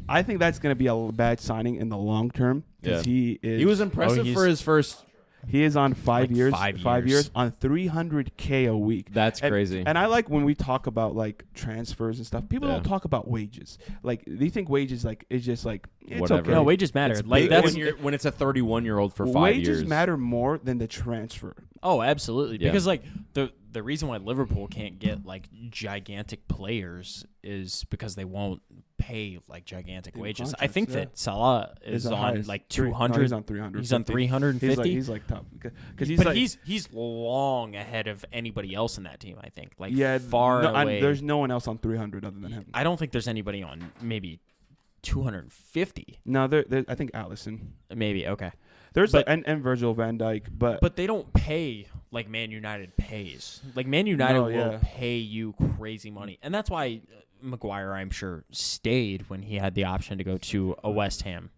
I think that's going to be a bad signing in the long term because Yeah. he was impressive he's- for his first. he is on 5 Like years. 5 years. On $300K a week. That's crazy. And I like when we talk about like transfers and stuff. People don't talk about wages. Like they think wages like it's just like it's Whatever. okay. No, wages matter. It's Like big that's when it's a 31-year-old for 5 wages years. matter more than the transfer. Oh, absolutely. Yeah. Because like the reason why Liverpool can't get like gigantic players is because they won't pay like gigantic In wages. I contracts, think yeah. that Salah is the on highest. like No, 200. he's on 300. He's on 350. He's like top because he's but like he's long ahead of anybody else in that team. I think like yeah far away. there's no one else on 300 other than him. I don't think there's anybody on maybe 250. No, I think Allison. Maybe okay. There's But- like and Virgil van Dijk, But they don't pay like Man United pays. Like Man United No, will yeah. pay you crazy money, and that's why Maguire, I'm sure, stayed when he had the option to go to a West Ham.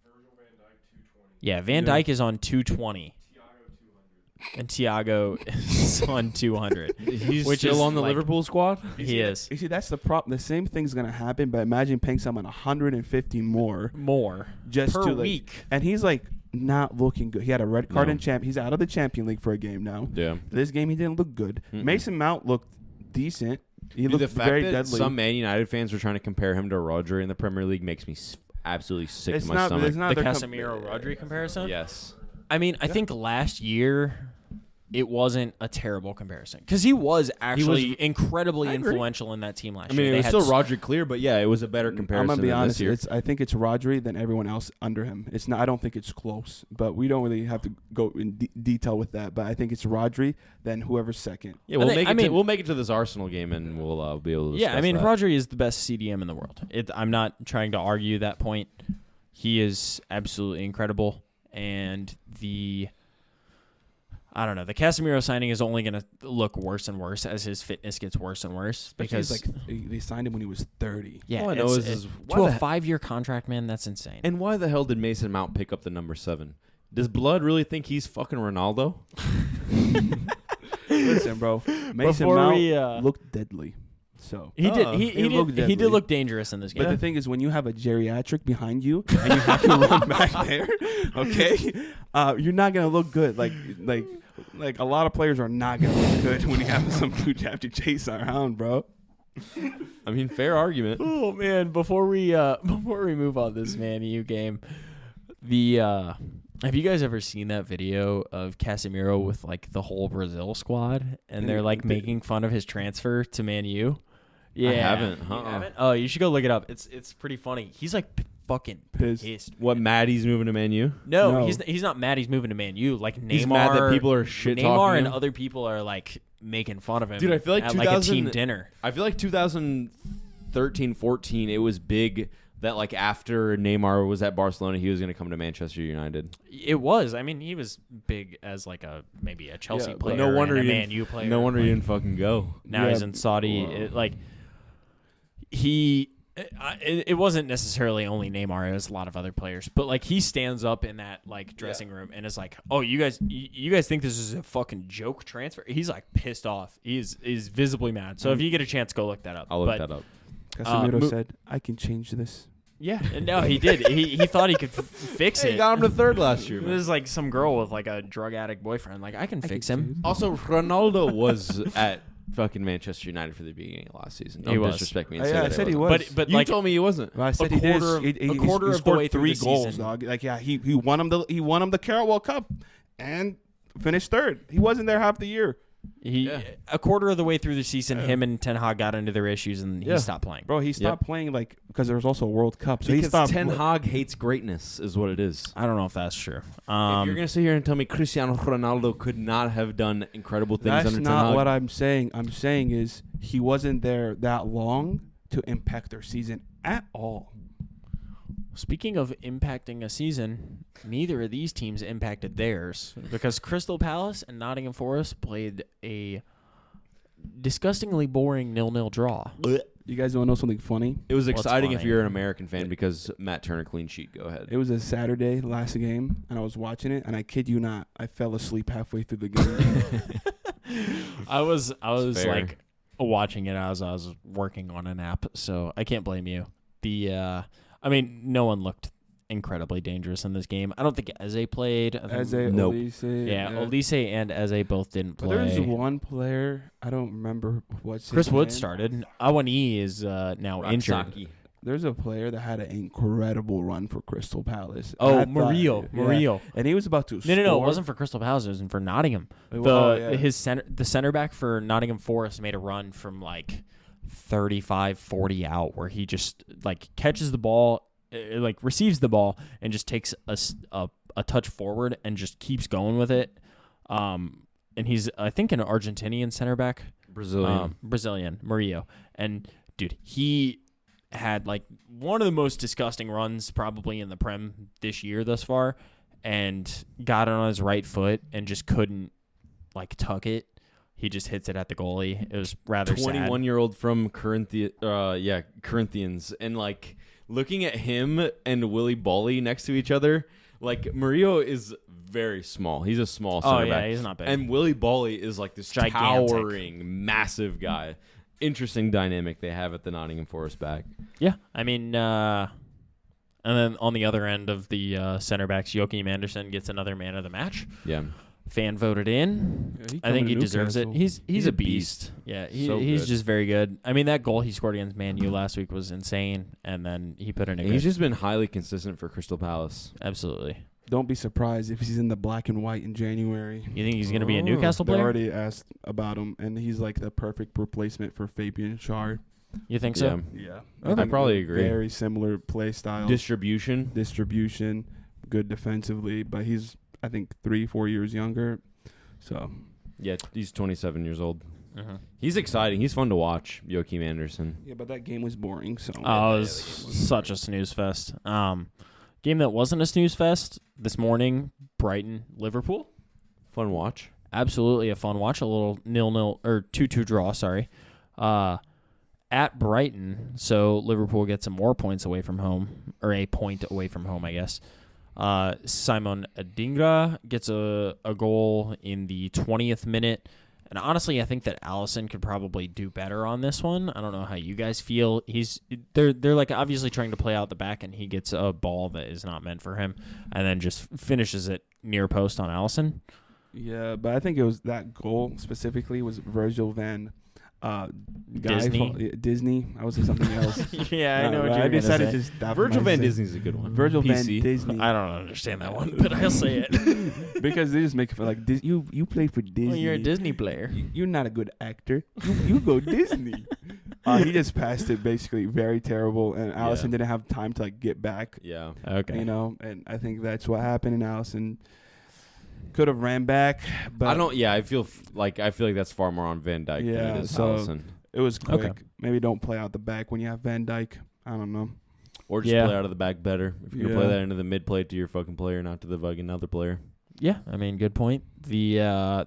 Yeah, Van Dijk is on 220. and Thiago is on 200. He's Which still is on the like- Liverpool squad. He is You see, that's the problem. The same thing's gonna happen, but imagine paying someone 150 more more just per to week. and he's like not looking good. He had a red card No. in champ. He's out of the Champion League for a game now. Yeah. This game he didn't look good. Mm-mm. Mason Mount looked decent. He Dude, looked the fact very that deadly. some Man United fans were trying to compare him to Rodri in the Premier League makes me absolutely sick It's to my not- stomach. it's not The their Casemiro Rodri comparison. Yes. I mean, I think last year it wasn't a terrible comparison because he was actually incredibly I agree. influential in that team last I year. mean, it They was had still Rodri clear, but yeah, it was a better comparison I'm gonna be than honest. this year. I think it's Rodri than everyone else under him. It's not. I don't think it's close, but we don't really have to go in detail with that. But I think it's Rodri than whoever's second. Yeah, we'll make it to this Arsenal game, and we'll be able to. Yeah, I discuss mean, that. Rodri is the best CDM in the world. I'm not trying to argue that point. He is absolutely incredible, and I don't know. The Casemiro signing is only going to look worse and worse as his fitness gets worse and worse. Because Because they signed him when he was 30. yeah, All I know is why to a the 5-year contract, man. That's insane. And why the hell did Mason Mount pick up the number 7? Does Blood really think he's fucking Ronaldo? Listen, bro. Mason Before Mount we, looked deadly. So. he did. He He looked did. He did deadly. look dangerous in this game. But the thing is, when you have a geriatric behind you and you have to run back there, okay, you're not gonna look good. Like a lot of players are not gonna look good when you have some dude you have to chase around, bro. I mean, fair argument. Oh man, before we move on this Man U game, have you guys ever seen that video of Casemiro with like the whole Brazil squad and they're like making fun of his transfer to Man U? Yeah, I haven't. You Uh-uh. haven't? Oh, you should go look it up. It's pretty funny. He's like fucking Pissed. pissed. What, Maddie's moving to Man U? No, No. he's not mad. He's moving to Man U. Like Neymar, He's mad that people are shit Neymar talking and him? other people are like making fun of him. Dude, I feel like at like a team 2000 dinner. I feel like 2013-14, it was big that like after Neymar was at Barcelona, he was going to come to Manchester United. It was. I mean, he was big as like maybe a Chelsea Yeah, but player, no wonder and a he Man U player. No wonder he Like, didn't fucking go. now Yeah. he's in Saudi. Wow. It wasn't necessarily only Neymar. It was a lot of other players. But like he stands up in that like dressing room and is like, "Oh, you guys think this is a fucking joke transfer?" He's like pissed off. He's visibly mad. So if you get a chance, go look that up. I'll look But, that up. Casemiro said, "I can change this." Yeah, and no, he did. He thought he could fix it. He got him to third last year. This is like some girl with like a drug addict boyfriend. Like I can fix him. Also, Ronaldo was at fucking Manchester United for the beginning of last season. Don't He was. disrespect me and I say that said he wasn't. was. But You like told me he wasn't. Well, I said a he did. quarter of- He a quarter of the scored way through 3 the goals, season. dog. Like he won him the Carabao Cup and finished third. He wasn't there half the year. a quarter of the way through the season, him and Ten Hag got into their issues and he stopped playing. Bro, he stopped playing like because there was also a World Cup. So he Because stopped. Ten Hag hates greatness, is what it is. I don't know if that's true. If you're gonna sit here and tell me Cristiano Ronaldo could not have done incredible things That's under Ten not Hag, what I'm saying. I'm saying is he wasn't there that long to impact their season at all. Speaking of impacting a season, neither of these teams impacted theirs because Crystal Palace and Nottingham Forest played a disgustingly boring 0-0 draw. You guys want to know something funny? it was What's exciting if funny? you're an American fan because Matt Turner clean sheet. Go ahead. It was a Saturday, last game, and I was watching it, and I kid you not, I fell asleep halfway through the game. I was fair. like watching it as I was working on an app, so I can't blame you. I mean, no one looked incredibly dangerous in this game. I don't think Eze played. I think- Eze, Nope. Olise, yeah, Olise and Eze both didn't But play. there's one player, I don't remember what's his Chris Wood name. started. Awani is now injured. Rocksaki. There's a player that had an incredible run for Crystal Palace. Oh, I thought- Murillo. And he was about to score. No, it wasn't for Crystal Palace. It was for Nottingham. The center back for Nottingham Forest made a run from like 35, 40 out where he just like catches the ball, like receives the ball and just takes a touch forward and just keeps going with it. And he's I think an Argentinian center back, Brazilian Murillo. And dude, he had like one of the most disgusting runs probably in the Prem this year thus far, and got it on his right foot and just couldn't like tuck it. He just hits it at the goalie. It was rather 21-year-old from Corinthians, and like looking at him and Willie Bolly next to each other, Like Murillo is very small. He's a small Oh center yeah, back. he's not big. And Willy Bolly is like this Gigantic. towering, massive guy. Interesting dynamic they have at the Nottingham Forest back. Yeah, I mean, and then on the other end of the center backs, Joachim Andersen gets another man of the match. Yeah. Fan voted in. Yeah, he I think coming he to deserves it. Newcastle. He's a beast. Yeah, So he's good. just very good. I mean, that goal he scored against Man U last week was insane, and then he put in a And he's good. just been highly consistent for Crystal Palace. Absolutely. Don't be surprised if he's in the black and white in January. You think he's going to be a Oh, Newcastle They player? already asked about him, and he's like the perfect replacement for Fabian Schär. You think so? Yeah, I probably agree. Very similar play style, Distribution. distribution, good defensively, but he's I think 3-4 years younger. So Yeah, he's 27 years old. Uh-huh. He's exciting. He's fun to watch, Joachim Andersen. yeah, but that game was boring. So Oh, it was such a snooze fest. Game that wasn't a snooze fest this morning, Brighton, Liverpool. Fun watch. Absolutely a fun watch. A little 0-0 or 2-2 draw, sorry. At Brighton, so Liverpool gets some more points away from home, or a point away from home, I guess. Simon Adingra gets a goal in the 20th minute. And honestly, I think that Allison could probably do better on this one. I don't know how you guys feel. They're like obviously trying to play out the back, and he gets a ball that is not meant for him, and then just finishes it near post on Allison. yeah, but I think it was that goal specifically was Virgil van Disney? Disney. I was saying something else. Yeah, I No, know what but you're I gonna decided say. to just stop Virgil van myself. Disney's a good one. Virgil van PC. Disney. I don't understand that one, but I'll say it. Because they just make it feel like you played for Disney. Well, you're a Disney player. You're not a good actor. You go Disney. He just passed it basically very terrible, and Allison didn't have time to like get back. Yeah. Okay. You know, and I think that's what happened. And Allison could have ran back, but I don't. Yeah, I feel like that's far more on Van Dijk than Yeah, it is so- Allison. it was quick. Okay. Maybe don't play out the back when you have Van Dyke. I don't know. Or just Yeah. play out of the back better. If you're gonna play Yeah. that into the mid play to your fucking player, not to the fucking other player. Yeah, I mean, good point. The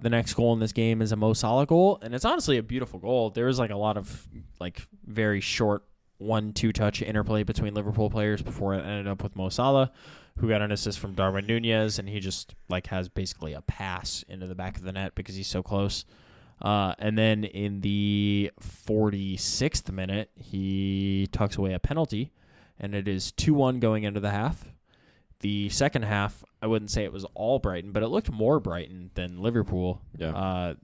next goal in this game is a Mo Salah goal, and it's honestly a beautiful goal. There was like a lot of like very short 1-2 touch interplay between Liverpool players before it ended up with Mo Salah, who got an assist from Darwin Nunez, and he just like has basically a pass into the back of the net because he's so close. And then in the 46th minute, he tucks away a penalty, and it is 2-1 going into the half. The second half, I wouldn't say it was all Brighton, but it looked more Brighton than Liverpool. Yeah.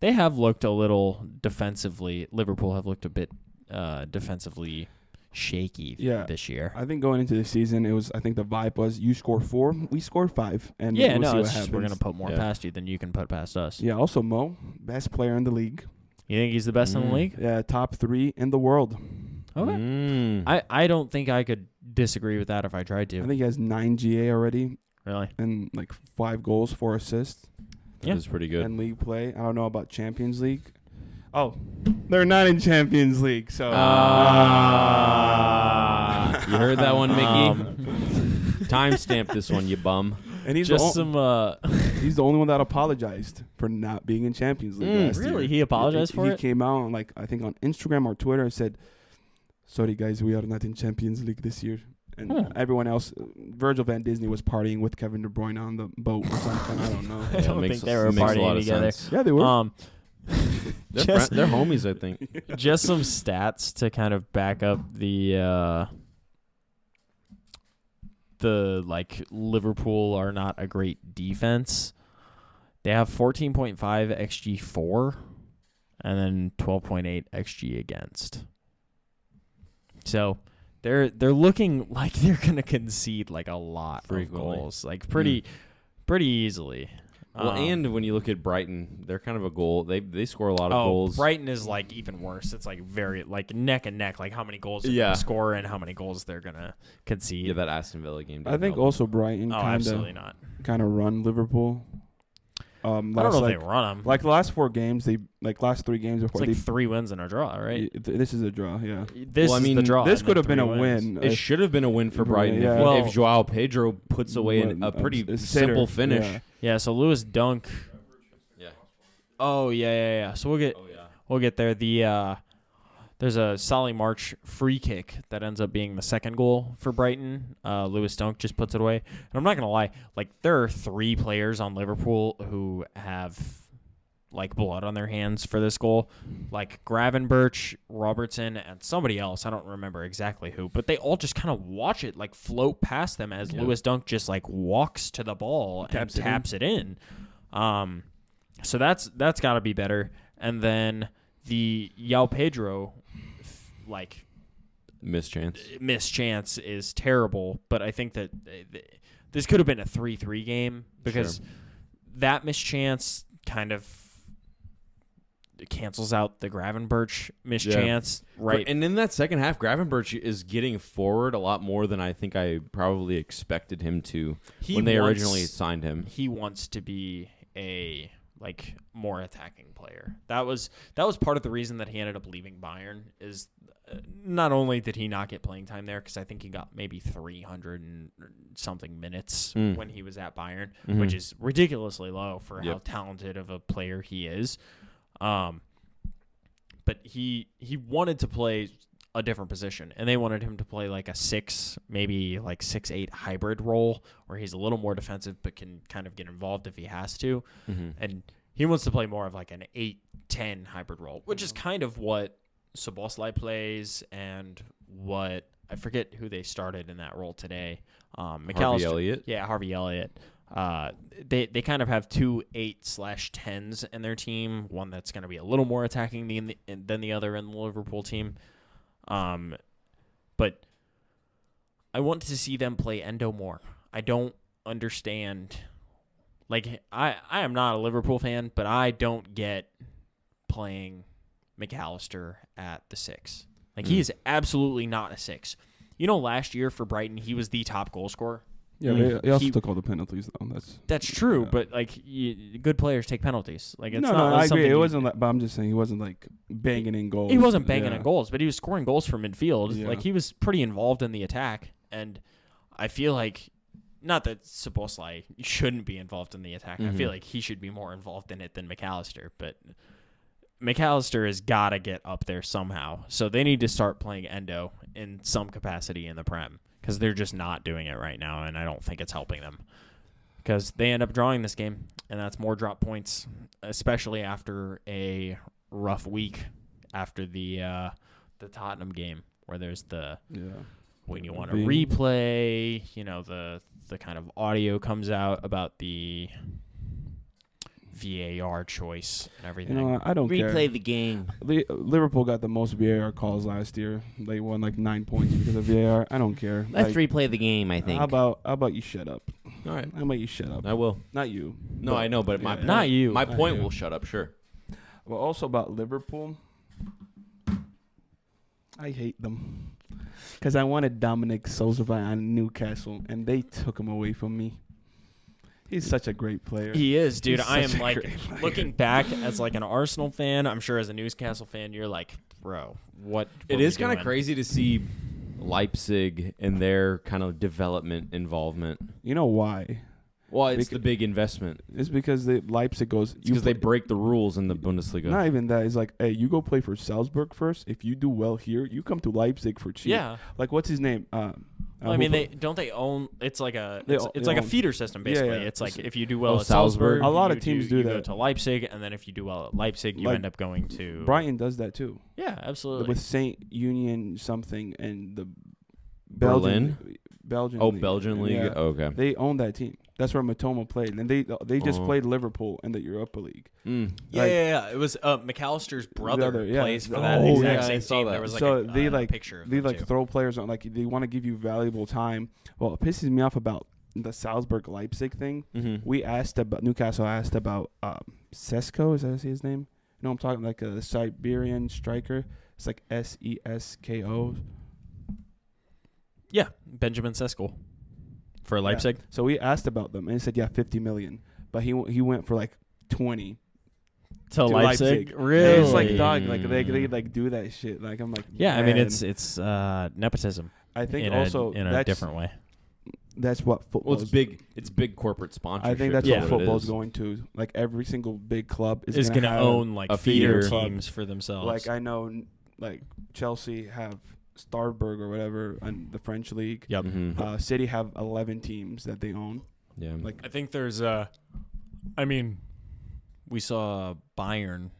They have looked a little defensively. Liverpool have looked a bit defensively shaky this year. I think going into the season, I think the vibe was you score 4, we score 5, and Yeah, we'll no, see what it's just we're happens. going to put more past you than you can put past us. Yeah, also Mo, best player in the league. You think he's the best in the league? Yeah, top 3 in the world. Okay. I don't think I could disagree with that if I tried to. I think he has 9 GA already Really? and like 5 goals, 4 assists. Yeah. That's pretty good. And league play. I don't know about Champions League. Oh, they're not in Champions League, so. You heard that one, Mickey? Timestamp this one, you bum. And he's Just the some. he's the only one that apologized for not being in Champions League last year. Really? He apologized for he it? came out on I think on Instagram or Twitter and said, "Sorry guys, we are not in Champions League this year." And everyone else, Virgil van Disney was partying with Kevin De Bruyne on the boat or something. I don't know. I don't think they were makes a lot partying of together. sense. Yeah, they were. They're homies, I think. Just some stats to kind of back up the like Liverpool are not a great defense. They have 14.5 xG for, and then 12.8 xG against. So they're looking like they're gonna concede like a lot Frequently. of goals, like pretty easily. Well, and when you look at Brighton, they're kind of a goal. They score a lot of Oh, goals. Brighton is like even worse. It's like very like neck and neck, like how many goals they're Yeah. gonna score and how many goals they're gonna concede. Yeah, that Aston Villa game. I didn't think help. also Brighton Oh, absolutely not. kind of run Liverpool. I don't know if they run them. Like the last 4 games, last 3 games It's before like 3 wins and a draw, right? This is a draw. Yeah, This Well, I is mean, the draw. this and could then have been 3 a wins. win. It should have been a win for Brighton Yeah. if, Well- if Joao Pedro puts away a pretty a simple sitter, finish. yeah. Yeah, so Lewis Dunk. Yeah. Oh yeah. So we'll get Oh yeah. we'll get there. The There's a Solly March free kick that ends up being the second goal for Brighton. Lewis Dunk just puts it away. And I'm not going to lie, like there are 3 players on Liverpool who have like blood on their hands for this goal. Like Gravenberch, Robertson, and somebody else. I don't remember exactly who, but they all just kind of watch it like float past them as Lewis Dunk just like walks to the ball and taps it in. So that's got to be better. And then the Yao Pedro missed chance is terrible, but I think that this could have been a 3-3 game because that missed chance kind of cancels out the Gravenberch missed chance, right? And in that second half, Gravenberch is getting forward a lot more than I think I probably expected him to when they originally signed him. He wants to be a more attacking player. That was part of the reason that he ended up leaving Bayern. Is not only did he not get playing time there, because I think he got maybe 300 and something minutes when he was at Bayern, which is ridiculously low for how talented of a player he is. But he wanted to play a different position, and they wanted him to play like a 6, maybe like 6-8 hybrid role where he's a little more defensive but can kind of get involved if he has to. And he wants to play more of like an 8-10 hybrid role, which is kind of what Szoboszlai plays and what I forget who they started in that role today. Harvey Elliott. Yeah, Harvey Elliott. They kind of have 2 8/10s in their team. One that's going to be a little more attacking than the other in the Liverpool team. But I want to see them play Endo more. I don't understand. Like I am not a Liverpool fan, but I don't get playing McAllister at the 6. Like he is absolutely not a 6. You know, last year for Brighton, he was the top goal scorer. Yeah, he also took all the penalties though. That's true, but like good players take penalties. Like it's no, I agree. It wasn't like, but I'm just saying he wasn't like banging in goals. He wasn't banging in goals, but he was scoring goals from midfield. Yeah. Like he was pretty involved in the attack, and I feel like not that Szoboszlai shouldn't be involved in the attack. I feel like he should be more involved in it than McAllister, but McAllister has got to get up there somehow. So they need to start playing Endo in some capacity in the Prem, because they're just not doing it right now, and I don't think it's helping them. Because they end up drawing this game, and that's more drop points, especially after a rough week after the Tottenham game, where there's when you want to replay, the kind of audio comes out about the VAR choice and everything. I don't care. Replay the game. Liverpool got the most VAR calls last year. They won like 9 points because of VAR. I don't care. Let's replay the game, I think. How about you shut up? All right. How about you shut up? I will. Not you. No, I know, but my not you. My point will shut up, sure. But also about Liverpool, I hate them. Because I wanted Dominic Soulsby on Newcastle, and they took him away from me. He's such a great player. He is, dude. He's I am such a like great player. looking back as like an Arsenal fan. I'm sure as a Newcastle fan, you're like, bro, what? It is kind of crazy to see Leipzig and their kind of development involvement. You know why? Well, it's the big investment. It's because Leipzig goes. Because they break the rules in the Bundesliga. Not even that. It's like, hey, you go play for Salzburg first. If you do well here, you come to Leipzig for cheap. Yeah. Like, what's his name? I mean, they own. It's like a a feeder system basically. Yeah, yeah. It's like if you do well at Salzburg. Salzburg, A lot of teams do you that. go to Leipzig, and then if you do well at Leipzig, you Like, end up going to Brighton does that too. Yeah, absolutely. With Saint Union something and the Berlin? Belgian. Oh, league. Belgian league. Yeah. Okay. They own that team. That's where Matoma played, and they just played Liverpool in the Europa League. Yeah. It was McAllister's brother plays for that Oh, exact yeah, same I saw team. that. There was like So a picture of they them like too. throw players on, like they want to give you valuable time. Well, it pisses me off about the Salzburg Leipzig thing. We asked about Newcastle asked about Sesko. Is that his name? No, I'm talking like a Siberian striker. It's like Sesko. Yeah, Benjamin Sesko for Leipzig. Yeah. So we asked about them, and he said, 50 million. But he went for like 20 to Leipzig. Really? And it's like, dog, like they like do that shit. Like I'm like, yeah. man. I mean, it's nepotism. I think in also in a different way. That's what football. Well, it's big. It's big corporate sponsorship. I think that's Yeah. what football's going to. Like every single big club is Is going to own like a feeder feeder teams for themselves. Like I know like Chelsea have Starberg or whatever in the French league. Yep. Mhm. City have 11 teams that they own. Yeah. Like I think there's we saw Bayern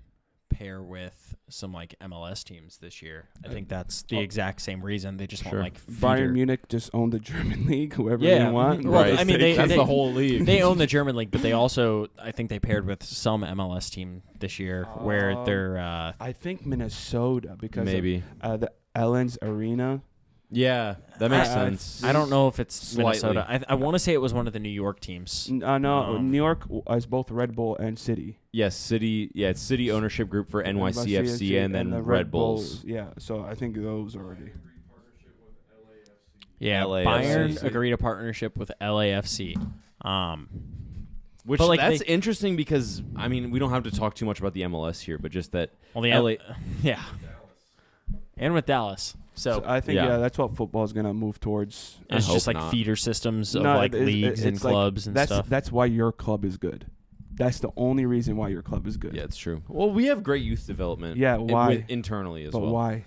pair with some like MLS teams this year. I think that's the exact same reason. They just Sure. want like Bayern feeder. Munich just own the German league, whoever Yeah, they want. well, Right. I mean, That's the whole league. They own the German league, but they also, I think they paired with some MLS team this year where they're I think Minnesota because Maybe. of, the Allianz Arena. Yeah, that makes I- sense. I don't know if it's Slightly. Minnesota. I want to say it was one of the New York teams. No, New York is both Red Bull and City. Yes, City. Yeah, it's City ownership group for NYCFC and then the Red Bulls. Yeah, so I think those already. Yeah, LAFC. Bayern agreed a partnership with LAFC. Which But, like, that's they- interesting because I mean we don't have to talk too much about the MLS here, but just that Well, the LA yeah, and with Dallas. So So I think yeah. that's what football is gonna move towards. I it's hope just like not. feeder systems of No, like it's- leagues and it's like- clubs and that's stuff. that's why your club is good. That's the only reason why your club is good. Yeah, it's true. Well, we have great youth development. Yeah, why? Internally as But well. why?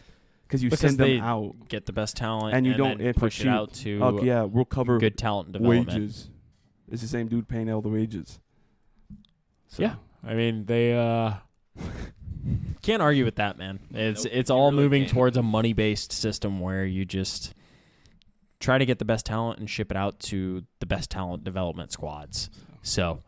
Because you Because send they them out, Get the best talent and you don't then for push it cheap. out to Oh yeah, we'll cover good talent development. wages. It's the same dude paying all the wages. So, Yeah. I mean, they can't argue with that, man. It's Nope, it's you all really moving can't. towards a money-based system where you just try to get the best talent and ship it out to the best talent development squads. So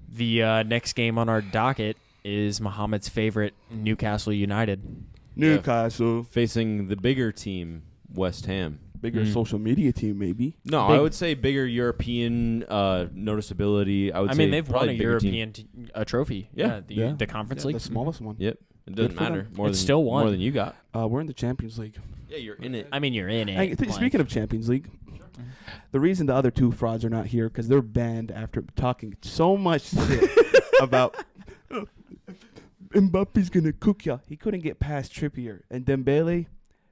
the next game on our docket is Mohammed's favorite, Newcastle United. Newcastle, Facing the bigger team, West Ham. bigger Mm. social media team, maybe. No, Big- I would say bigger European noticeability. I I mean, they've won probably a bigger team. European trophy. Yeah. The Conference Yeah, League. the smallest one. Yep. It Good doesn't for them. matter. More It's than, still won. more than you got. We're in the Champions League. Yeah, you're in it. I mean, you're in it. Hey, speaking of Champions League, the reason the other two frauds are not here because they're banned after talking so much shit about Mbappe's gonna cook ya. He couldn't get past Trippier and Dembele.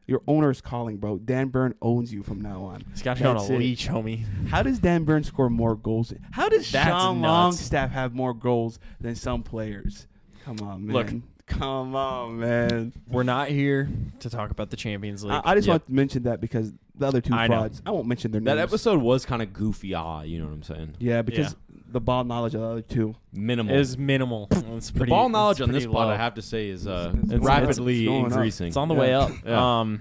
Your owner's calling, bro. Dan Burn owns you from now on. He's got you on a That's it. leash, homie. How does Dan Burn score more goals? How does That's Sean nuts. Longstaff have more goals than some players? Come on, man. Look. Come on, man. We're not here to talk about the Champions League. I just Yep. want to mention that because the other two I know. frauds, I won't mention their That names. episode was kind of goofy. You know what I'm saying? Yeah, because the ball knowledge of the other two. Minimal. is minimal. It's the pretty, ball knowledge it's on this pretty pod, low. I have to say, is It's- rapidly it's going up. increasing. It's on the Yeah. way up. Yeah.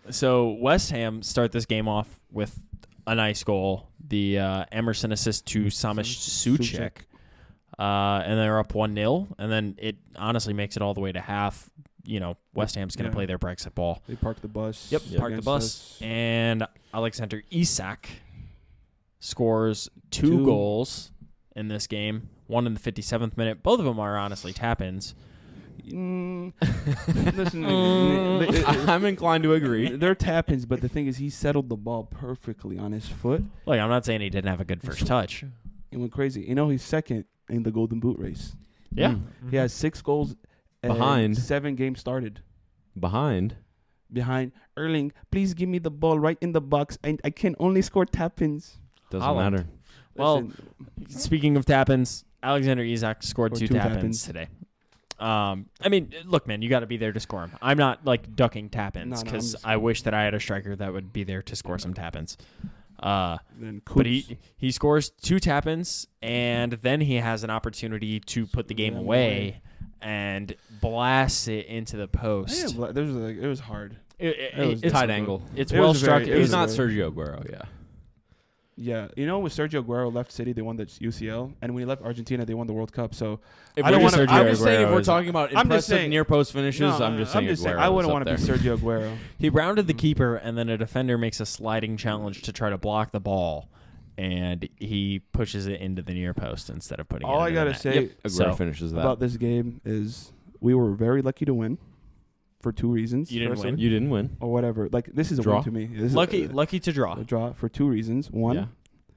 So West Ham start this game off with a nice goal. The Emerson assist to Samish Suchek. And they're up 1-0. And then it honestly makes it all the way to half. You know, West Ham's going to Yeah. play their Brexit ball. They parked the bus. Yep, park the against bus. us. And Alexander Isak scores two Two. goals in this game. One in the 57th minute. Both of them are honestly tap-ins. Listen, I'm inclined to agree. they're tap-ins, but the thing is, he settled the ball perfectly on his foot. Like, I'm not saying he didn't have a good first touch. It went crazy. You know, he's second in the Golden Boot race. Yeah. He has 6 goals and Behind. 7 games started. Behind. Behind Erling, please give me the ball right in the box. I can only score tap-ins. Doesn't Holland. matter. Well, Listen, speaking of tap-ins, Alexander Isak scored Or two two tap-ins tap-ins. today. I mean, look, man, you got to be there to score them. I'm not, like, ducking tap-ins No, I'm because just- I wish that I had a striker that would be there to score some tap-ins. then But Kuz. he scores 2 tap-ins, and then he has an opportunity to put the game them away and blast it into the post. Yeah, it was hard. It was it's tight angle. It's It well was struck. very- It it He's was was not very- Sergio Aguero, yeah. Yeah, you know when Sergio Aguero left City, they won the UCL, and when he left Argentina, they won the World Cup. So If I don't we're just- wanna- I'm just saying if Aguero we're is- talking about I'm just impressive saying- near post finishes, I'm just saying Aguero I wouldn't want to be Sergio Aguero. He rounded the keeper, and then a defender makes a sliding challenge to try to block the ball, and he pushes it into the near post instead of putting All it I into the gotta net. say Yep. Aguero So, finishes that. about this game is we were very lucky to win for 2 reasons. You didn't Firstly- win? You didn't win. or whatever. Like this is a Draw? win to me. This is lucky to draw. a draw for 2 reasons. One, Yeah.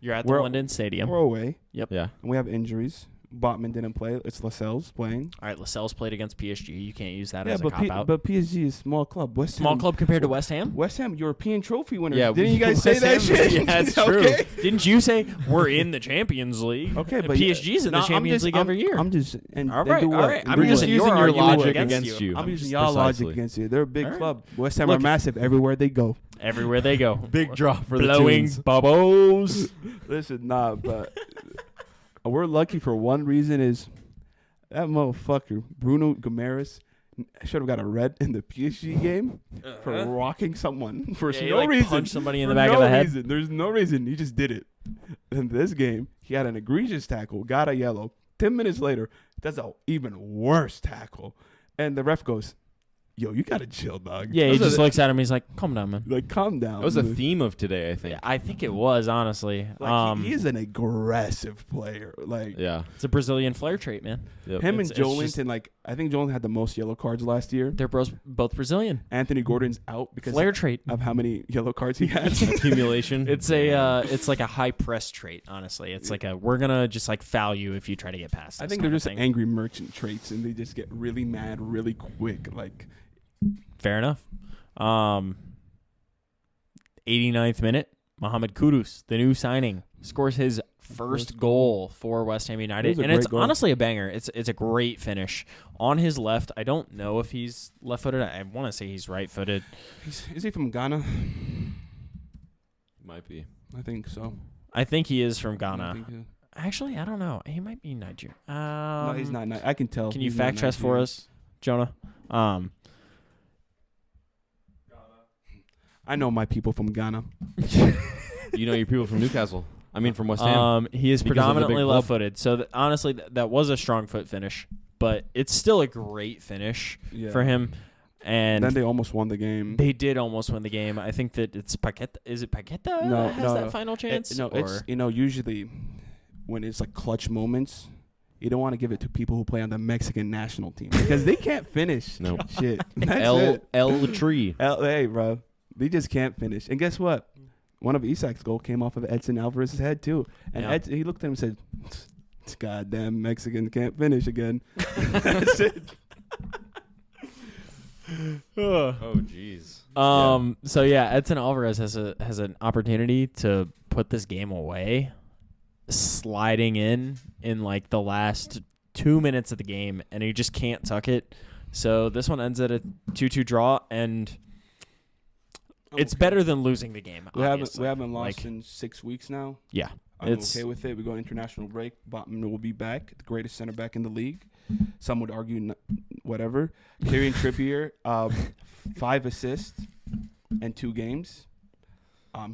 You're at the We're- London Stadium. we're away Yeah. and we have injuries. Botman didn't play. It's Lascelles playing. All right, Lascelles played against PSG. You can't use that Yeah, as a but cop-out. but PSG is small club. West Small Ham, club compared to West Ham? West Ham European trophy winners. Yeah, Didn't you guys say West that Ham- shit? Yeah, that's Okay. true. Didn't you say we're in the Champions League? Okay, but PSG's in the Champions League every year. I'm just and All they right, do all what? right. They I'm do using what? your your argument logic against against you. I'm using Just y'all logic precisely. against you. They're a big All right. club. West Ham Look- are massive everywhere they go. Everywhere they go. Big drop for the Blowing Tunes. bubbles. Listen, nah, but we're lucky for one reason is that motherfucker Bruno Guimaraes should have got a red in the PSG game for rocking someone for Yeah, he, no like, reason. punched somebody in For the back no of the head. reason. There's no reason. He just did it. In this game, he had an egregious tackle, got a yellow. 10 minutes later, that's an even worse tackle. And the ref goes, yo, you got to chill, dog. Yeah, he Those are just the- looks at him. He's like, calm down, man. Like, calm down. That was a dude. theme of today, I think. Yeah, I think it was, honestly. Like, he is an aggressive player. Like, Yeah. It's a Brazilian flair trait, man. Yep. him It's and just- Joelinton, like, I think Joelinton had the most yellow cards last year. They're both Brazilian. Anthony Gordon's out because Flair trait. of how many yellow cards he has. Accumulation. It's like a high press trait, honestly. It's like we're gonna just like foul you if you try to get past us. I think kind they're of just thing. angry merchant traits, and they just get really mad really quick. Like, Fair enough. 89th minute, Mohamed Kudus, the new signing, scores his first goal for West Ham It United, was a and great it's goal. honestly a banger. It's a great finish on his left. I don't know if he's left-footed. I want to say he's right-footed. is he from Ghana? Might be. I think so. I think he is from I Ghana. think he- Actually, I don't know. He might be Nigerian. no, he's not. I can tell. Can you he's not fact check for Nigerian. us, Jonah? I know my people from Ghana. You know your people from Newcastle. I mean, from West Ham. He is Because of the big predominantly club. left-footed. So honestly, that was a strong foot finish, but it's still a great finish Yeah. for him. And Then they almost won the game. they did almost win the game. I think that it's Paqueta. Is it Paqueta No, that has no, that no. final chance? No, it's usually when it's like clutch moments, you don't want to give it to people who play on the Mexican national team because they can't finish. No. Shit. That's L it. L Tree. Hey, bro. They just can't finish. And guess what? One of Isak's goal came off of Edson Alvarez's head too. And Yeah. he looked at him and said, "This goddamn Mexican can't finish again." That's it. Oh, jeez. So yeah, Edson Alvarez has an opportunity to put this game away, sliding in like the last 2 minutes of the game, and he just can't tuck it. So this one ends at a 2-2 draw, and it's Okay. better than losing the game. We haven't obviously. lost Like, in 6 weeks now. yeah. I'm It's- okay with it. We go international break. Botman will be back, the greatest center back in the league. Some would argue whatever. Kieran Trippier, 5 assists in 2 games.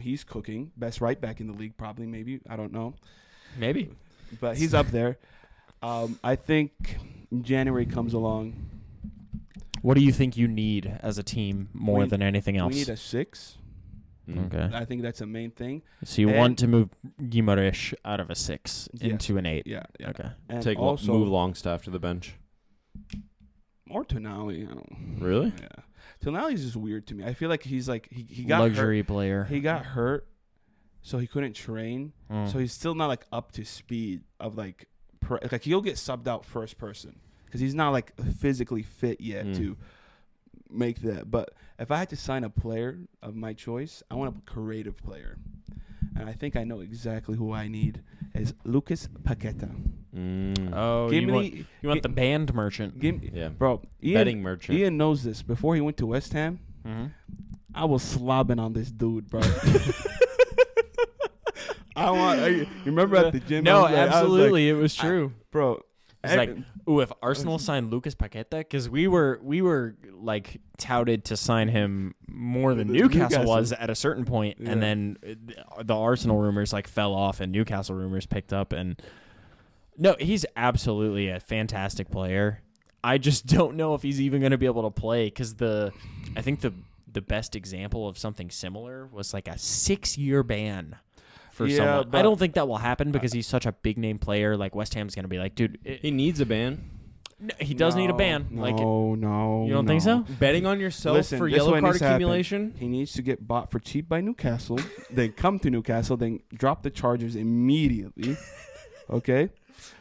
He's cooking. Best right back in the league, probably, maybe. I don't know. Maybe. But he's up there. I think January comes along. What do you think you need as a team more We- than anything else? We need a 6. Okay. I think that's the main thing. So you and- want to move Guimaraes out of a 6 Yeah. into an 8. Yeah. Okay. And Take also, move Longstaff to the bench. or Tonali. I don't. Really? Yeah. Tonali's just weird to me. I feel like he's like he got Luxury hurt. player. He got hurt, so he couldn't train. Mm. So he's still not like up to speed of like like he'll get subbed out first person because he's not like physically fit yet Mm. to make that. But if I had to sign a player of my choice, I want a creative player, and I think I know exactly who I need is Lucas Paqueta. Mm. Oh, Give you me want the band merchant. give Yeah. bro. Betting merchant. Ian knows this. Before he went to West Ham, Mm-hmm. I was slobbing on this dude, bro. You remember at the gym? No, I was like- absolutely, it was true. bro. It's like, ooh, if Arsenal signed Lucas Paqueta, because we were like touted to sign him more than The Newcastle Newcastle. was at a certain point, Yeah. and then the Arsenal rumors like fell off, and Newcastle rumors picked up, and no, he's absolutely a fantastic player. I just don't know if he's even going to be able to play because I think the best example of something similar was like a 6-year ban for Yeah, someone. I but- don't think that will happen because he's such a big name player. Like West Ham's going to be like, dude, He needs a ban. no, he does need a ban. No, Like, no. you don't think so? Betting on yourself Listen, for this is yellow what card needs to happen. accumulation. He needs to get bought for cheap by Newcastle, then come to Newcastle, then drop the Chargers immediately. Okay?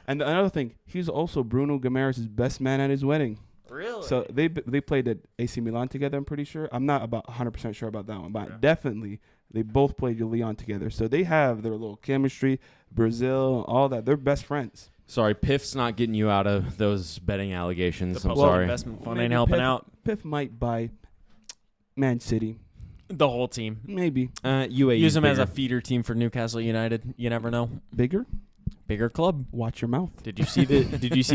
And another thing, he's also Bruno Guimaraes' best man at his wedding. Really? So they played at AC Milan together, I'm pretty sure. I'm not about 100% sure about that one, but definitely they both played at Lyon together. So they have their little chemistry, Brazil, all that. They're best friends. Sorry, Piff's not getting you out of those betting allegations. The I'm public sorry. investment fund Maybe ain't helping Piff- out. Piff might buy Man City. The whole team. Maybe. UAE Use them as a feeder team for Newcastle United. You never know. Bigger? Bigger club. Watch your mouth. Did you see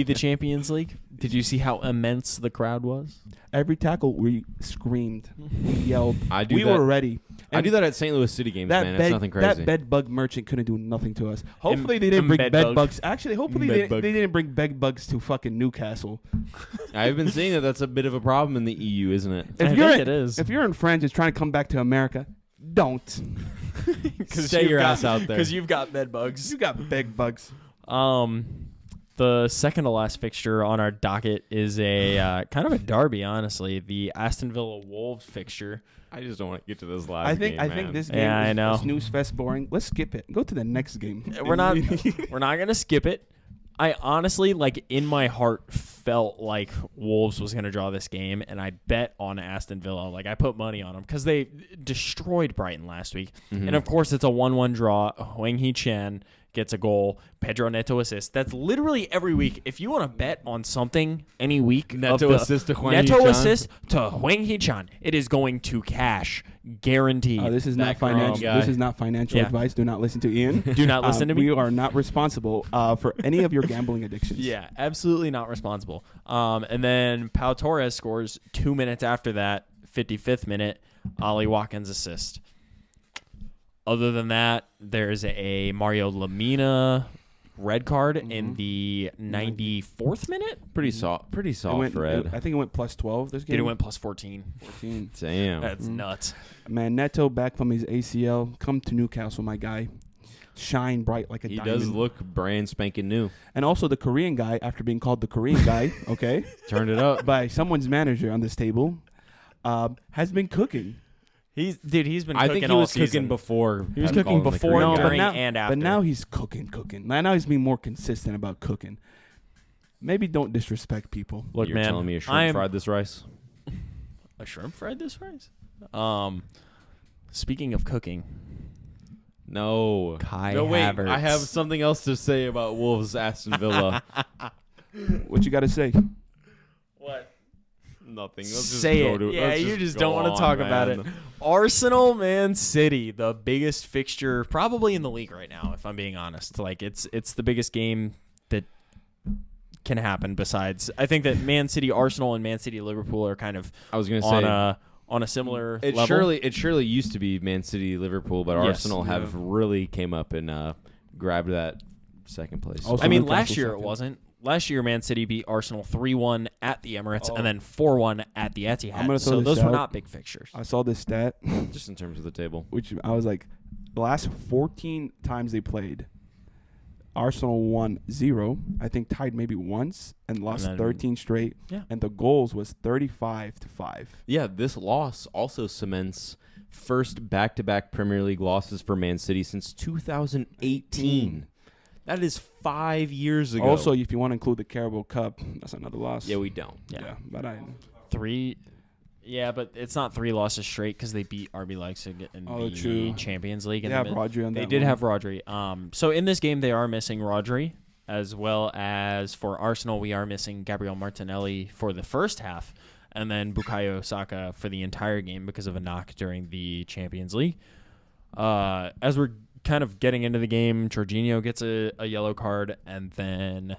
the Champions League? Did you see how immense the crowd was? Every tackle, we screamed, we yelled. I do We that. were ready. I do that at St. Louis City games, man. It's nothing crazy. That bed bug merchant couldn't do nothing to us. Hopefully they didn't bring bed bed bug. bugs. Actually, hopefully Bed they bug. didn't bring bed bugs to fucking Newcastle. I've been seeing that that's a bit of a problem in the EU, isn't it? I think it is. If you're in France and trying to come back to America, don't. Stay your ass out there. Because you've got bed bugs. You got bed bugs. The second to last fixture on our docket is a kind of a derby, honestly. The Aston Villa Wolves fixture. I just don't want to get to this last I think game, this man. game Yeah, is I know. snooze fest boring. Let's skip it. Go to the next game. We're not gonna skip it. I honestly, like, in my heart felt like Wolves was going to draw this game, and I bet on Aston Villa. Like, I put money on them because they destroyed Brighton last week. Mm-hmm. And, of course, it's a 1-1 draw. Hwang Hee-chan gets a goal. Pedro Neto assists. That's literally every week. If you want to bet on something any week, Neto assist to Hwang Neto Hee-chan? assist to Hwang Hee-chan, it is going to cash. Guaranteed. This is not Back row financial. guy. This is not financial Yeah. advice. Do not listen to Ian. Do not listen to me. We are not responsible for any of your gambling addictions. Yeah, absolutely not responsible. And then Pau Torres scores 2 minutes after that, 55th minute, Ollie Watkins assist. Other than that, there's a Mario Lamina red card in the 94th minute. Pretty soft It went, red. I think it went plus 12 this game. Did it went plus 14? 14. Damn. That's nuts. Man, Neto back from his ACL. Come to Newcastle, my guy. Shine bright like a He diamond. does look brand spanking new. And also the Korean guy, after being called the Korean guy, okay, Turned it up. by someone's manager on this table, has been cooking. He's been I cooking think he all was season. cooking before. He was them cooking calling him the before, Korean No, guy. during, now, and after. But now he's cooking. Now he's being more consistent about cooking. Maybe don't disrespect people. Look, You're man, telling me a shrimp I'm fried this rice? a shrimp fried this rice. Speaking of cooking, No. Kai no, wait. Havertz. I have something else to say about Wolves Aston Villa. What you got to say? What? Nothing. Let's just Say go it. to Yeah, let's you just go don't want to on, talk about it. man. Arsenal, Man City, the biggest fixture probably in the league right now, if I'm being honest. Like it's the biggest game that can happen. Besides, I think that Man City, Arsenal, and Man City, Liverpool are kind of I was gonna on say a similar it level. surely used to be Man City, Liverpool, but Yes. Arsenal have really came up and grabbed that second place. Also- I mean, Newcastle last year it second. wasn't. Last year, Man City beat Arsenal 3-1 at the Emirates and then 4-1 at the I'm Etihad. gonna throw So this those were out. not big fixtures. I saw this stat, just in terms of the table. which I was like, the last 14 times they played, Arsenal won 0. I think tied maybe once and lost then- 13 straight. Yeah. And the goals was 35-5. Yeah, this loss also cements first back-to-back Premier League losses for Man City since 2018. That is 5 years ago. Also, if you want to include the Carabao Cup, that's another loss. yeah, we don't. Yeah. But I. 3. Yeah, but it's not 3 losses straight because they beat RB Leipzig in Oh, the true. Champions League. They in have the Rodri on They that did one. have Rodri. So in this game, they are missing Rodri, as well as for Arsenal, we are missing Gabriel Martinelli for the first half, and then Bukayo Saka for the entire game because of a knock during the Champions League. As we're kind of getting into the game, Jorginho gets a yellow card, and then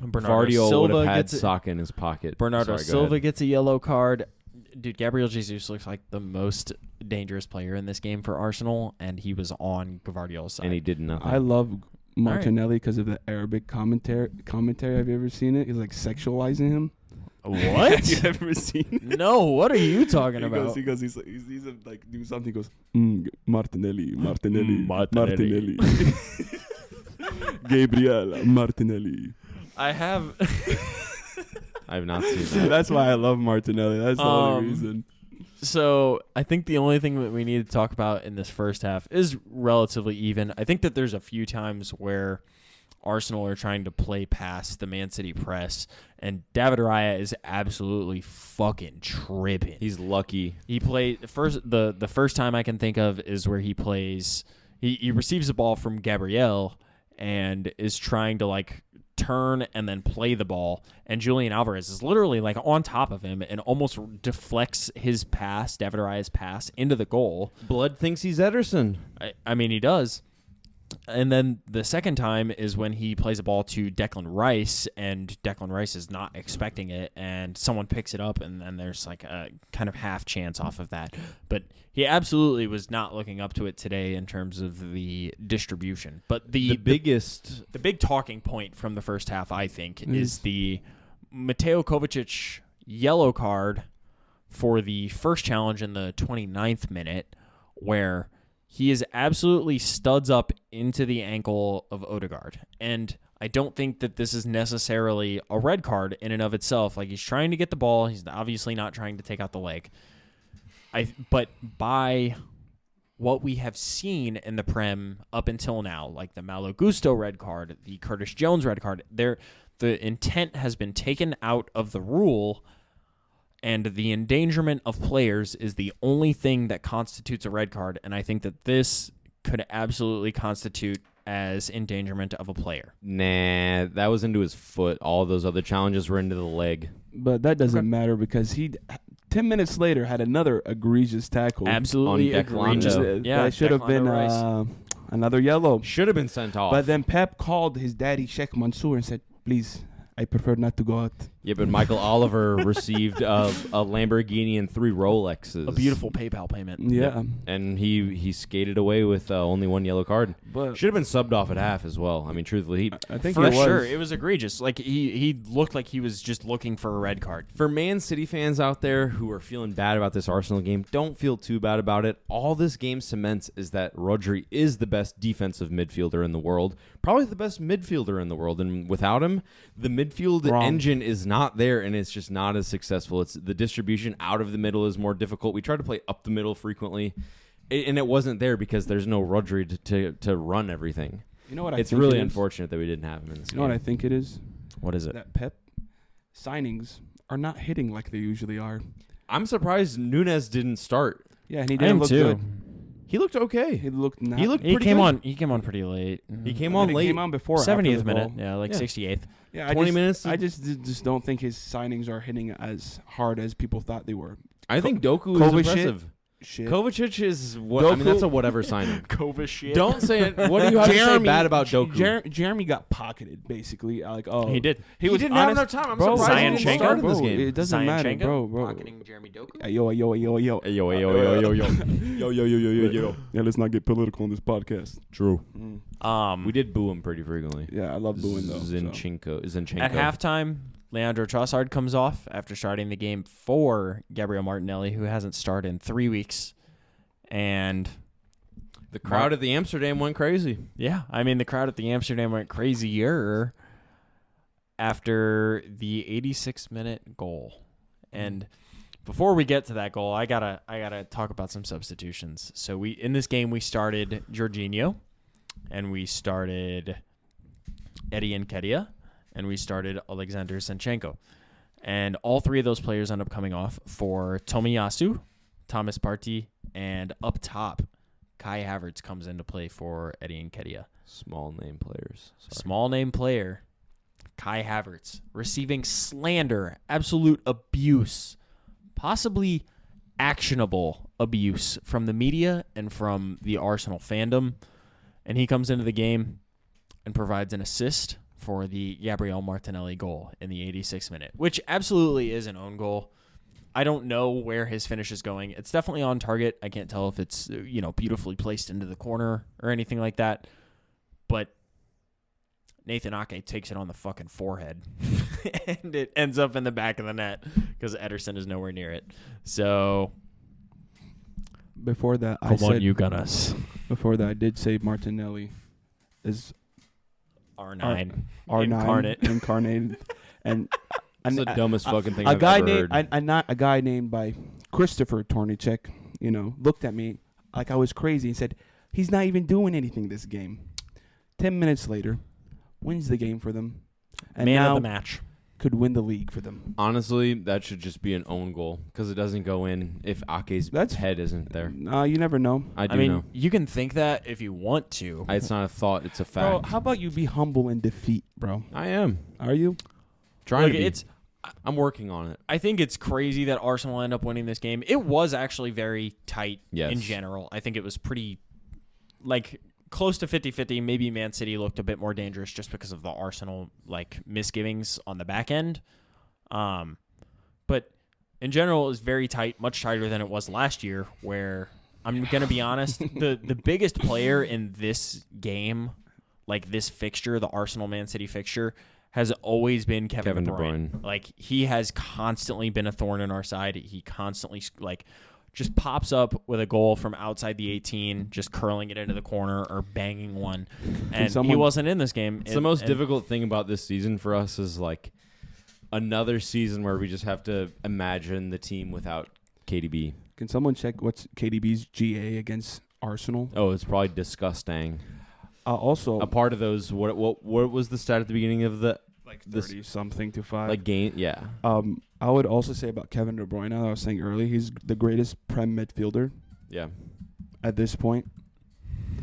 Bernardo Vardio would Silva have had gets Saka in his pocket. Bernardo Sorry, go Silva ahead. gets a yellow card. Dude, Gabriel Jesus looks like the most dangerous player in this game for Arsenal, and he was on Gvardiol's side. and he did nothing. I love Martinelli because of the Arabic commentary. Have you ever seen it? He's like sexualizing him. What? Have you ever seen it? No, what are you talking He about? goes, he's like do something. He goes, Martinelli. Martinelli. Gabriel Martinelli. I have. I have not seen that. That's why I love Martinelli. That's the only reason. So I think the only thing that we need to talk about in this first half is relatively even. I think that there's a few times where Arsenal are trying to play past the Man City press, and David Raya is absolutely fucking tripping. He's lucky. He played the first time I can think of is where he plays. He receives the ball from Gabriel and is trying to like turn and then play the ball, and Julian Alvarez is literally like on top of him and almost deflects his pass, David Raya's pass, into the goal. Blood thinks he's Ederson. I mean, he does. And then the second time is when he plays a ball to Declan Rice, and Declan Rice is not expecting it, and someone picks it up, and then there's like a kind of half chance off of that. But he absolutely was not looking up to it today in terms of the distribution. But the big talking point from the first half, I think, is the Mateo Kovacic yellow card for the first challenge in the 29th minute, where he is absolutely studs up into the ankle of Odegaard. And I don't think that this is necessarily a red card in and of itself. Like, he's trying to get the ball. He's obviously not trying to take out the leg. But by what we have seen in the Prem up until now, like the Malo Gusto red card, the Curtis Jones red card, the intent has been taken out of the rule, and the endangerment of players is the only thing that constitutes a red card, and I think that this could absolutely constitute as endangerment of a player. Nah, that was into his foot. All those other challenges were into the leg. But that doesn't matter because he 10 minutes later had another egregious tackle. Absolutely on egregious. That should have been another yellow. Should have been sent off. But then Pep called his daddy Sheikh Mansour and said, please, I prefer not to go out. Yeah, but Michael Oliver received a Lamborghini and 3 Rolexes. A beautiful PayPal payment. Yeah. And he skated away with only 1 yellow card. But should have been subbed off at half as well. I mean, truthfully, I think for it was. sure it was egregious. Like he looked like he was just looking for a red card. For Man City fans out there who are feeling bad about this Arsenal game, don't feel too bad about it. All this game cements is that Rodri is the best defensive midfielder in the world, probably the best midfielder in the world, and without him, the midfield engine is not there, and it's just not as successful. It's the distribution out of the middle is more difficult. We try to play up the middle frequently, and it wasn't there because there's no Rodri to run everything. You know what? It's really unfortunate that we didn't have him in this game. You know what I think it is? What is it? That Pep signings are not hitting like they usually are. I'm surprised Nunes didn't start. Yeah, and he I didn't am look too. good. He looked okay. He looked not. He looked He pretty came good. on. He came on pretty late. He came on He late. came on before or after 70th the minute. goal. Yeah, like Yeah. 68th. Yeah, 20 minutes. I just don't think his signings are hitting as hard as people thought they were. I think Doku is Kovacic impressive. Shit. Kovacic is what? I mean, that's a whatever signing. Kovacic. Don't say it. What do you have to say bad about Doku? Jeremy got pocketed basically. Like, oh, He did. He was didn't have enough time. I'm bro, surprised he didn't Zinchenko? start in this bro, game. It doesn't matter, Zinchenko bro. pocketing Jeremy Doku. Yo. Yo. Yeah, let's not get political on this podcast. True. Um, We did boo him pretty frequently. Yeah, I love booing though. so. Zinchenko. At halftime, Leandro Trossard comes off after starting the game for Gabriel Martinelli, who hasn't started in 3 weeks. And The crowd at the Amsterdam went crazy. yeah, I mean, the crowd at the Amsterdam went crazier after the 86-minute goal. And before we get to that goal, I gotta talk about some substitutions. So in this game we started Jorginho, and we started Eddie Nketiah, and we started Alexander Zinchenko. And all 3 of those players end up coming off for Tomiyasu, Thomas Partey, and up top, Kai Havertz comes into play for Eddie Nketiah. Small name players. Sorry. Small name player, Kai Havertz, receiving slander, absolute abuse, possibly actionable abuse from the media and from the Arsenal fandom. And he comes into the game and provides an assist for the Gabriel Martinelli goal in the 86th minute, which absolutely is an own goal. I don't know where his finish is going. It's definitely on target. I can't tell if it's, beautifully placed into the corner or anything like that. But Nathan Ake takes it on the fucking forehead, and it ends up in the back of the net because Ederson is nowhere near it. So Before that, come on, you got us. Before that, I did say Martinelli is R9 R9 incarnate. incarnated, and That's the dumbest fucking thing a I've guy ever named heard. a guy named by Christopher Tornicek, looked at me like I was crazy and said he's not even doing anything this game. 10 minutes later, wins the game for them, and Man now of the match. could win the league for them. Honestly, that should just be an own goal because it doesn't go in if Ake's head isn't there. You never know. I mean, know. you can think that if you want to. It's not a thought; it's a Bro, fact. how about you be humble in defeat, bro? I am Are you? trying Look, to be. it's. I'm working on it. I think it's crazy that Arsenal end up winning this game. It was actually very tight Yes. in general. I think it was pretty, close to 50-50. Maybe Man City looked a bit more dangerous just because of the Arsenal, misgivings on the back end. But in general, it was very tight, much tighter than it was last year, where I'm going to be honest, the biggest player in this game, this fixture, the Arsenal-Man City fixture, has always been Kevin De Bruyne. He has constantly been a thorn in our side. He constantly, just pops up with a goal from outside the 18, just curling it into the corner or banging one. And he wasn't in this game. It's the most difficult thing about this season for us is, another season where we just have to imagine the team without KDB. Can someone check what's KDB's GA against Arsenal? Oh, it's probably disgusting. Also, A part of those, what was the stat at the beginning of the 30 something to 5. game? Yeah. I would also say about Kevin De Bruyne, I was saying earlier, he's the greatest Prem midfielder Yeah. at this point.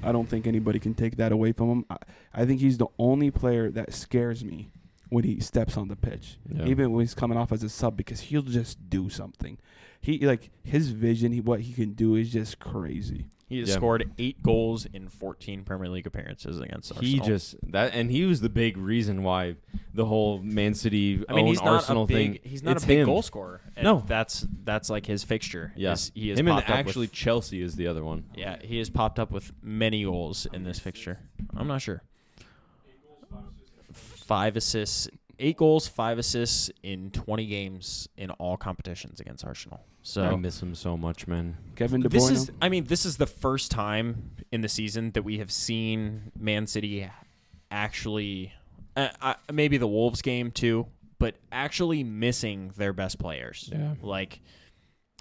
I don't think anybody can take that away from him. I think he's the only player that scares me when he steps on the pitch, Yeah. even when he's coming off as a sub, because he'll just do something. His vision, what he can do is just crazy. He has scored 8 goals in 14 Premier League appearances against Arsenal. He was the big reason why the whole Man City Arsenal thing. He's not it's a big him. goal scorer. And No. that's his fixture. Yeah. He has him popped and up actually with, Chelsea is the other one. Yeah, he has popped up with many goals in this fixture. I'm not sure. 5 assists, 8 goals, 5 assists in 20 games in all competitions against Arsenal. So I miss him so much, man. Kevin De Bruyne. This is the first time in the season that we have seen Man City actually, maybe the Wolves game too, but actually missing their best players. Yeah.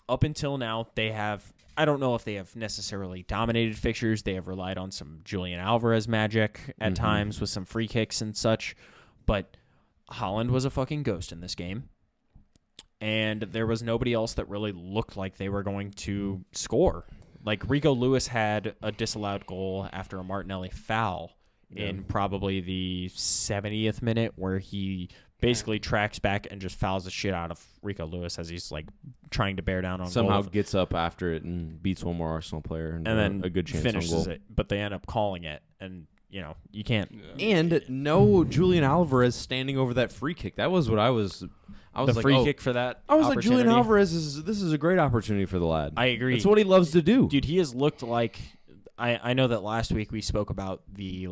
Up until now, they have. I don't know if they have necessarily dominated fixtures. They have relied on some Julian Alvarez magic at times with some free kicks and such, but Haaland was a fucking ghost in this game. And there was nobody else that really looked like they were going to score. Rico Lewis had a disallowed goal after a Martinelli foul in probably the 70th minute, where he basically tracks back and just fouls the shit out of Rico Lewis as he's trying to bear down on Somehow goal. gets up after it and beats one more Arsenal player and then a good chance finishes on goal. it. But they end up calling it, and you can't. And no Julian Alvarez standing over that free kick. That was what I was The free kick for that. I was like, Julian opportunity. Alvarez this is a great opportunity for the lad. I agree. It's what he loves to do. Dude, he has looked like. I know that last week we spoke about the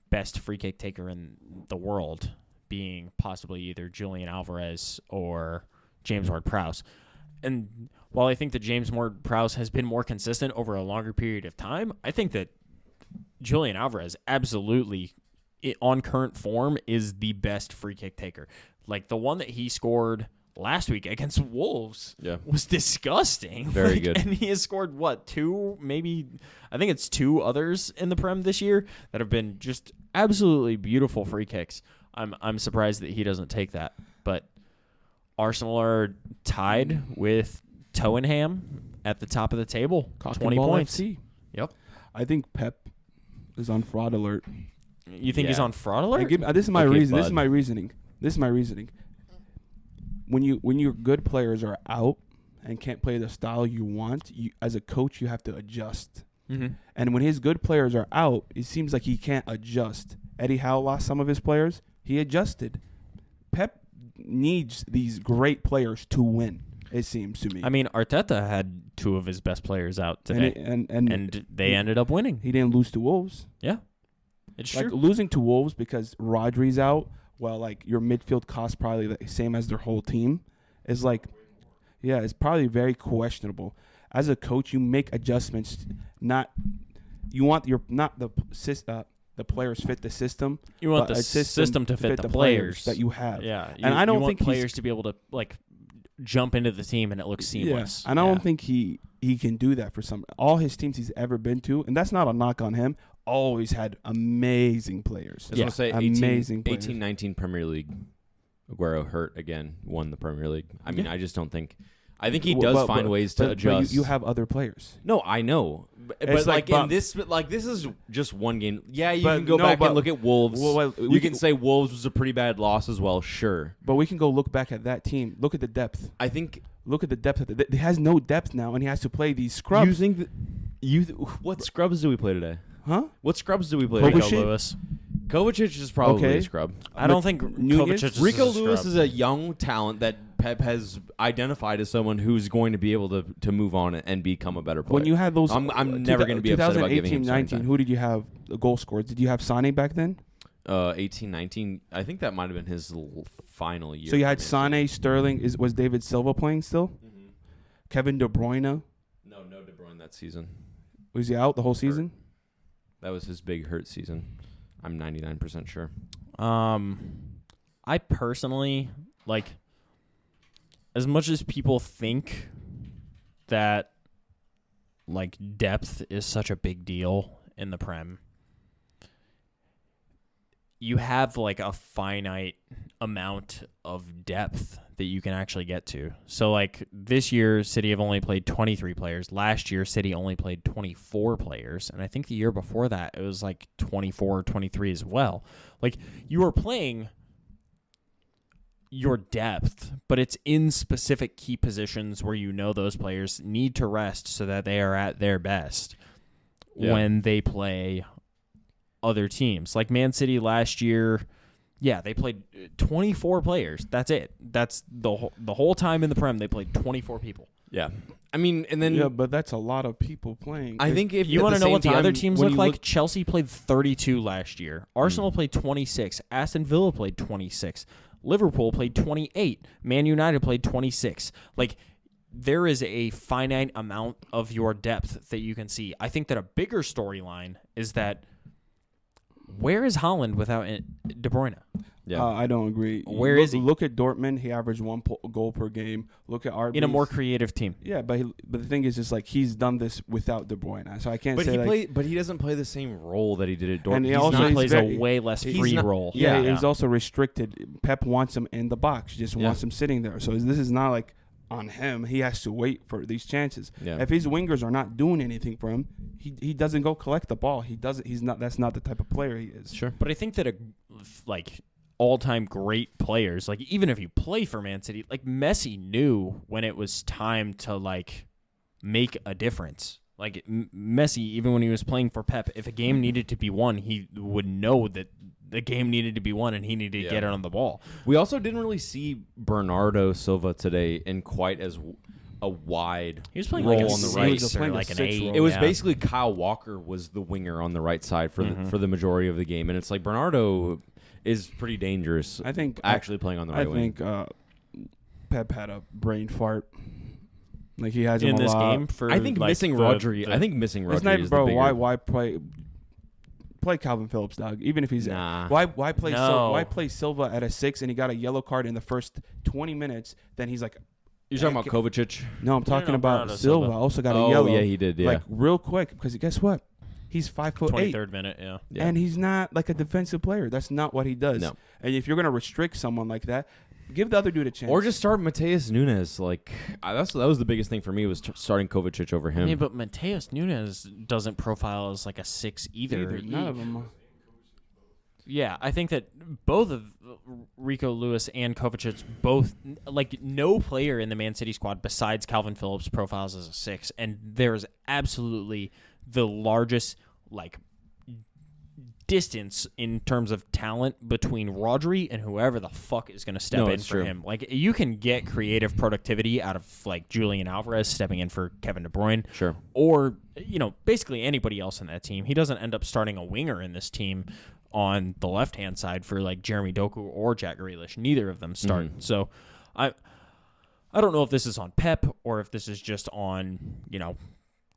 best free kick taker in the world being possibly either Julian Alvarez or James Ward-Prowse. And while I think that James Ward-Prowse has been more consistent over a longer period of time, I think that Julian Alvarez absolutely, on current form, is the best free kick taker. The one that he scored last week against Wolves was disgusting. Very good. And he has scored, 2, maybe, I think it's 2 others in the Prem this year that have been just absolutely beautiful free kicks. I'm surprised that he doesn't take that. But Arsenal are tied with Tottenham at the top of the table. 20 points. FC. Yep. I think Pep is on fraud alert. You think he's on fraud alert? This is my Okay, reason. bud. This is my reasoning. When your good players are out and can't play the style you want, as a coach you have to adjust. Mm-hmm. And when his good players are out, it seems like he can't adjust. Eddie Howe lost some of his players. He adjusted. Pep needs these great players to win, it seems to me. I mean, Arteta had 2 of his best players out today, and they ended up winning. He didn't lose to Wolves. Yeah, it's true. Losing to Wolves because Rodri's out, while your midfield costs probably the same as their whole team, is it's probably very questionable. As a coach, you make adjustments. Not the players fit the system. You want the a system to fit the players that you have. Yeah, and I don't want think players to be able to jump into the team and it looks seamless. Yeah. And I don't think he can do that for some. All his teams he's ever been to, and that's not a knock on him. always had amazing players. I was going to say amazing 18-19 Premier League. Aguero hurt again, won the Premier League. I mean, I just don't think. I think he does find ways to adjust. But you have other players. No, I know. But like in this, this is just one game. Yeah, you can go back and look at Wolves. You can say Wolves was a pretty bad loss as well. Sure, but we can go look back at that team. Look at the depth. I think. Look at the depth. He has no depth now, and he has to play these scrubs. What scrubs do we play today? Huh? What scrubs do we play Rico today? Lewis. Kovacic is probably a scrub. I don't think Kovacic is Rico a scrub. Lewis is a young talent that Pep has identified as someone who's going to be able to move on and become a better player. When you had those, I'm never going to be upset about giving him 2018-19, who did you have the goal scorers? Did you have Sane back then? 18-19. I think that might have been his final year. So you had Sane, Sterling. Was David Silva playing still? Mm-hmm. Kevin De Bruyne? No De Bruyne that season. Was he out the whole season? That was his big hurt season. I'm 99% sure. I personally, as much as people think that, depth is such a big deal in the Prem, you have, a finite amount of depth that you can actually get to. So, this year, City have only played 23 players. Last year, City only played 24 players. And I think the year before that, it was, 24 or 23 as well. You are playing your depth, but it's in specific key positions where you know those players need to rest so that they are at their best when they play other teams. Like Man City last year, they played 24 players. That's it. That's the whole time in the Prem, they played 24 people. Yeah. I mean, and then... Yeah, but that's a lot of people playing. I think if you want to know what the other teams look like, Chelsea played 32 last year. Arsenal played 26. Aston Villa played 26. Liverpool played 28. Man United played 26. There is a finite amount of your depth that you can see. I think that a bigger storyline is that where is Haaland without De Bruyne? Yeah, I don't agree. Where is he? Look at Dortmund. He averaged one goal per game. Look at RB. In a more creative team. Yeah, but the thing is, just he's done this without De Bruyne, so I can't say. But he doesn't play the same role that he did at Dortmund. And he also plays a way less free role. Yeah, he's also restricted. Pep wants him in the box. He just wants him sitting there. So this is not on him. He has to wait for these chances. Yeah. If his wingers are not doing anything for him, he doesn't go collect the ball. He doesn't. He's not. That's not the type of player he is. Sure. But I think that all-time great players, even if you play for Man City, Messi knew when it was time to make a difference. Messi, even when he was playing for Pep, if a game needed to be won, he would know that the game needed to be won and he needed to get it on the ball. We also didn't really see Bernardo Silva today in quite as a wide He was playing role a on the right. six or Playing a an six 8. role. It was basically Kyle Walker was the winger on the right side for the majority of the game, and it's Bernardo is pretty dangerous. I think actually playing on the right wing. I think Pep had a brain fart. He has him in a this lot. game for I think missing Rodri. I think missing Rodri. It's not, is bro. the bigger. Why play Calvin Phillips, dog? Even if he's why play why play Silva at a 6 and he got a yellow card in the first 20 minutes? Then he's You're talking about Kovacic? No, I'm talking about Bernardo Silva. Silva. Also got a yellow. Yeah, he did. Yeah, real quick, because guess what? He's 5'8", 23rd minute, yeah. and he's not a defensive player. That's not what he does. No. And if you're gonna restrict someone like that, give the other dude a chance. or just start Mateus Nunes. That was the biggest thing for me was starting Kovacic over him. Yeah, but Mateus Nunes doesn't profile as a 6 either. None of them. Yeah, I think that both of Rico Lewis and Kovacic both no player in the Man City squad besides Calvin Phillips profiles as a 6, and there's absolutely the largest distance in terms of talent between Rodri and whoever the fuck is going to step in for him. You can get creative productivity out of Julian Alvarez stepping in for Kevin De Bruyne, Sure. or basically anybody else in that team. He doesn't end up starting a winger in this team on the left-hand side for Jeremy Doku or Jack Grealish. Neither of them start. So I don't know if this is on Pep or if this is just on,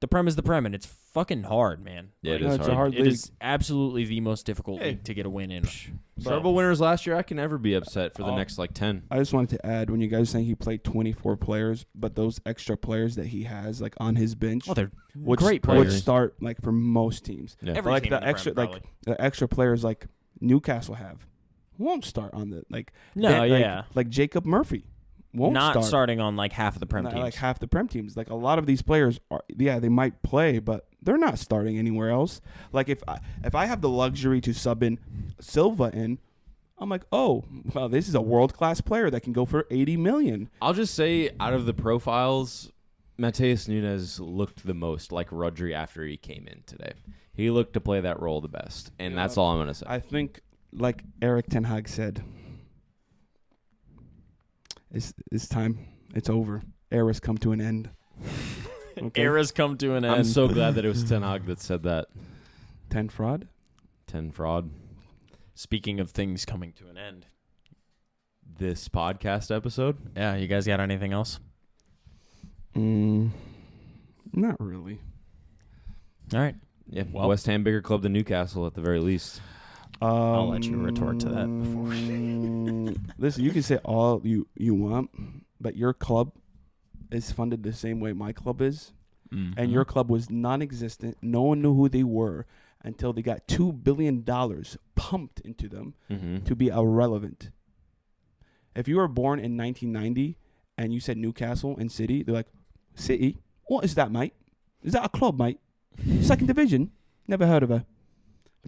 the Prem is the Prem, and it's fucking hard, man. Yeah, it No, is it's hard. a hard It league. is absolutely the most difficult Hey. league to get a win in. Super Bowl winners last year, I can never be upset for the next like 10. I just wanted to add, when you guys saying he played 24 players, but those extra players that he has like on his bench Oh, they're would, great would players. start like for most teams. Yeah. Every like team the in the extra Prem, like the extra players like Newcastle have won't start on the like No, like, yeah. like Jacob Murphy won't not start. starting on like half of the Prem Not teams. like half the Prem teams. Like a lot of these players are, yeah, they might play, but they're not starting anywhere else. Like if I have the luxury to sub in Silva in, I'm like, oh, well, this is a world class player that can go for 80 million. I'll just say, out of the profiles, Mateus Nunes looked the most like Rodri after he came in today. He looked to play that role the best, and that's all I'm gonna say. I think, like Eric Ten Hag said, it's time. It's over. Era's come to an end. Okay. Era's come to an end. I'm so glad that it was Ten Hag that said that. 10 fraud. 10 fraud. Speaking of things coming to an end. This podcast episode. Yeah, you guys got anything else? Not really. All right. Yeah, Well- West Ham bigger club than Newcastle at the very least. I'll let you retort to that before. Listen, you can say all you want, but your club is funded the same way my club is, and your club was non-existent. No one knew who they were until they got $2 billion pumped into them to be irrelevant. If you were born in 1990 and you said Newcastle and City, they're like, City? What is that, mate? Is that a club, mate? Second division? Never heard of her.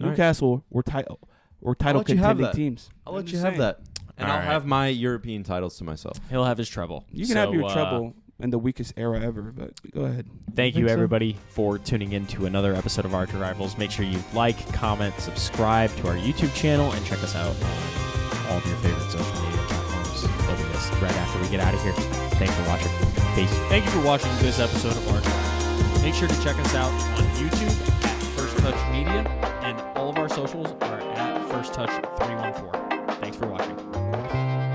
All right. Newcastle were title let you have contending that. teams. I'll let I'm you just have saying. that. And All I'll right. have my European titles to myself. He'll have his trouble. You can have your trouble in the weakest era ever, but go ahead. Thank you, Think so? everybody, for tuning in to another episode of Archer Rivals. Make sure you like, comment, subscribe to our YouTube channel, and check us out on all of your favorite social media platforms. They'll be listed right after we get out of here. Thanks for watching. Peace. Thank you for watching this episode of Archer Rivals. Make sure to check us out on YouTube at First Touch Media, and all of our socials are at First Touch 314. Thanks for watching.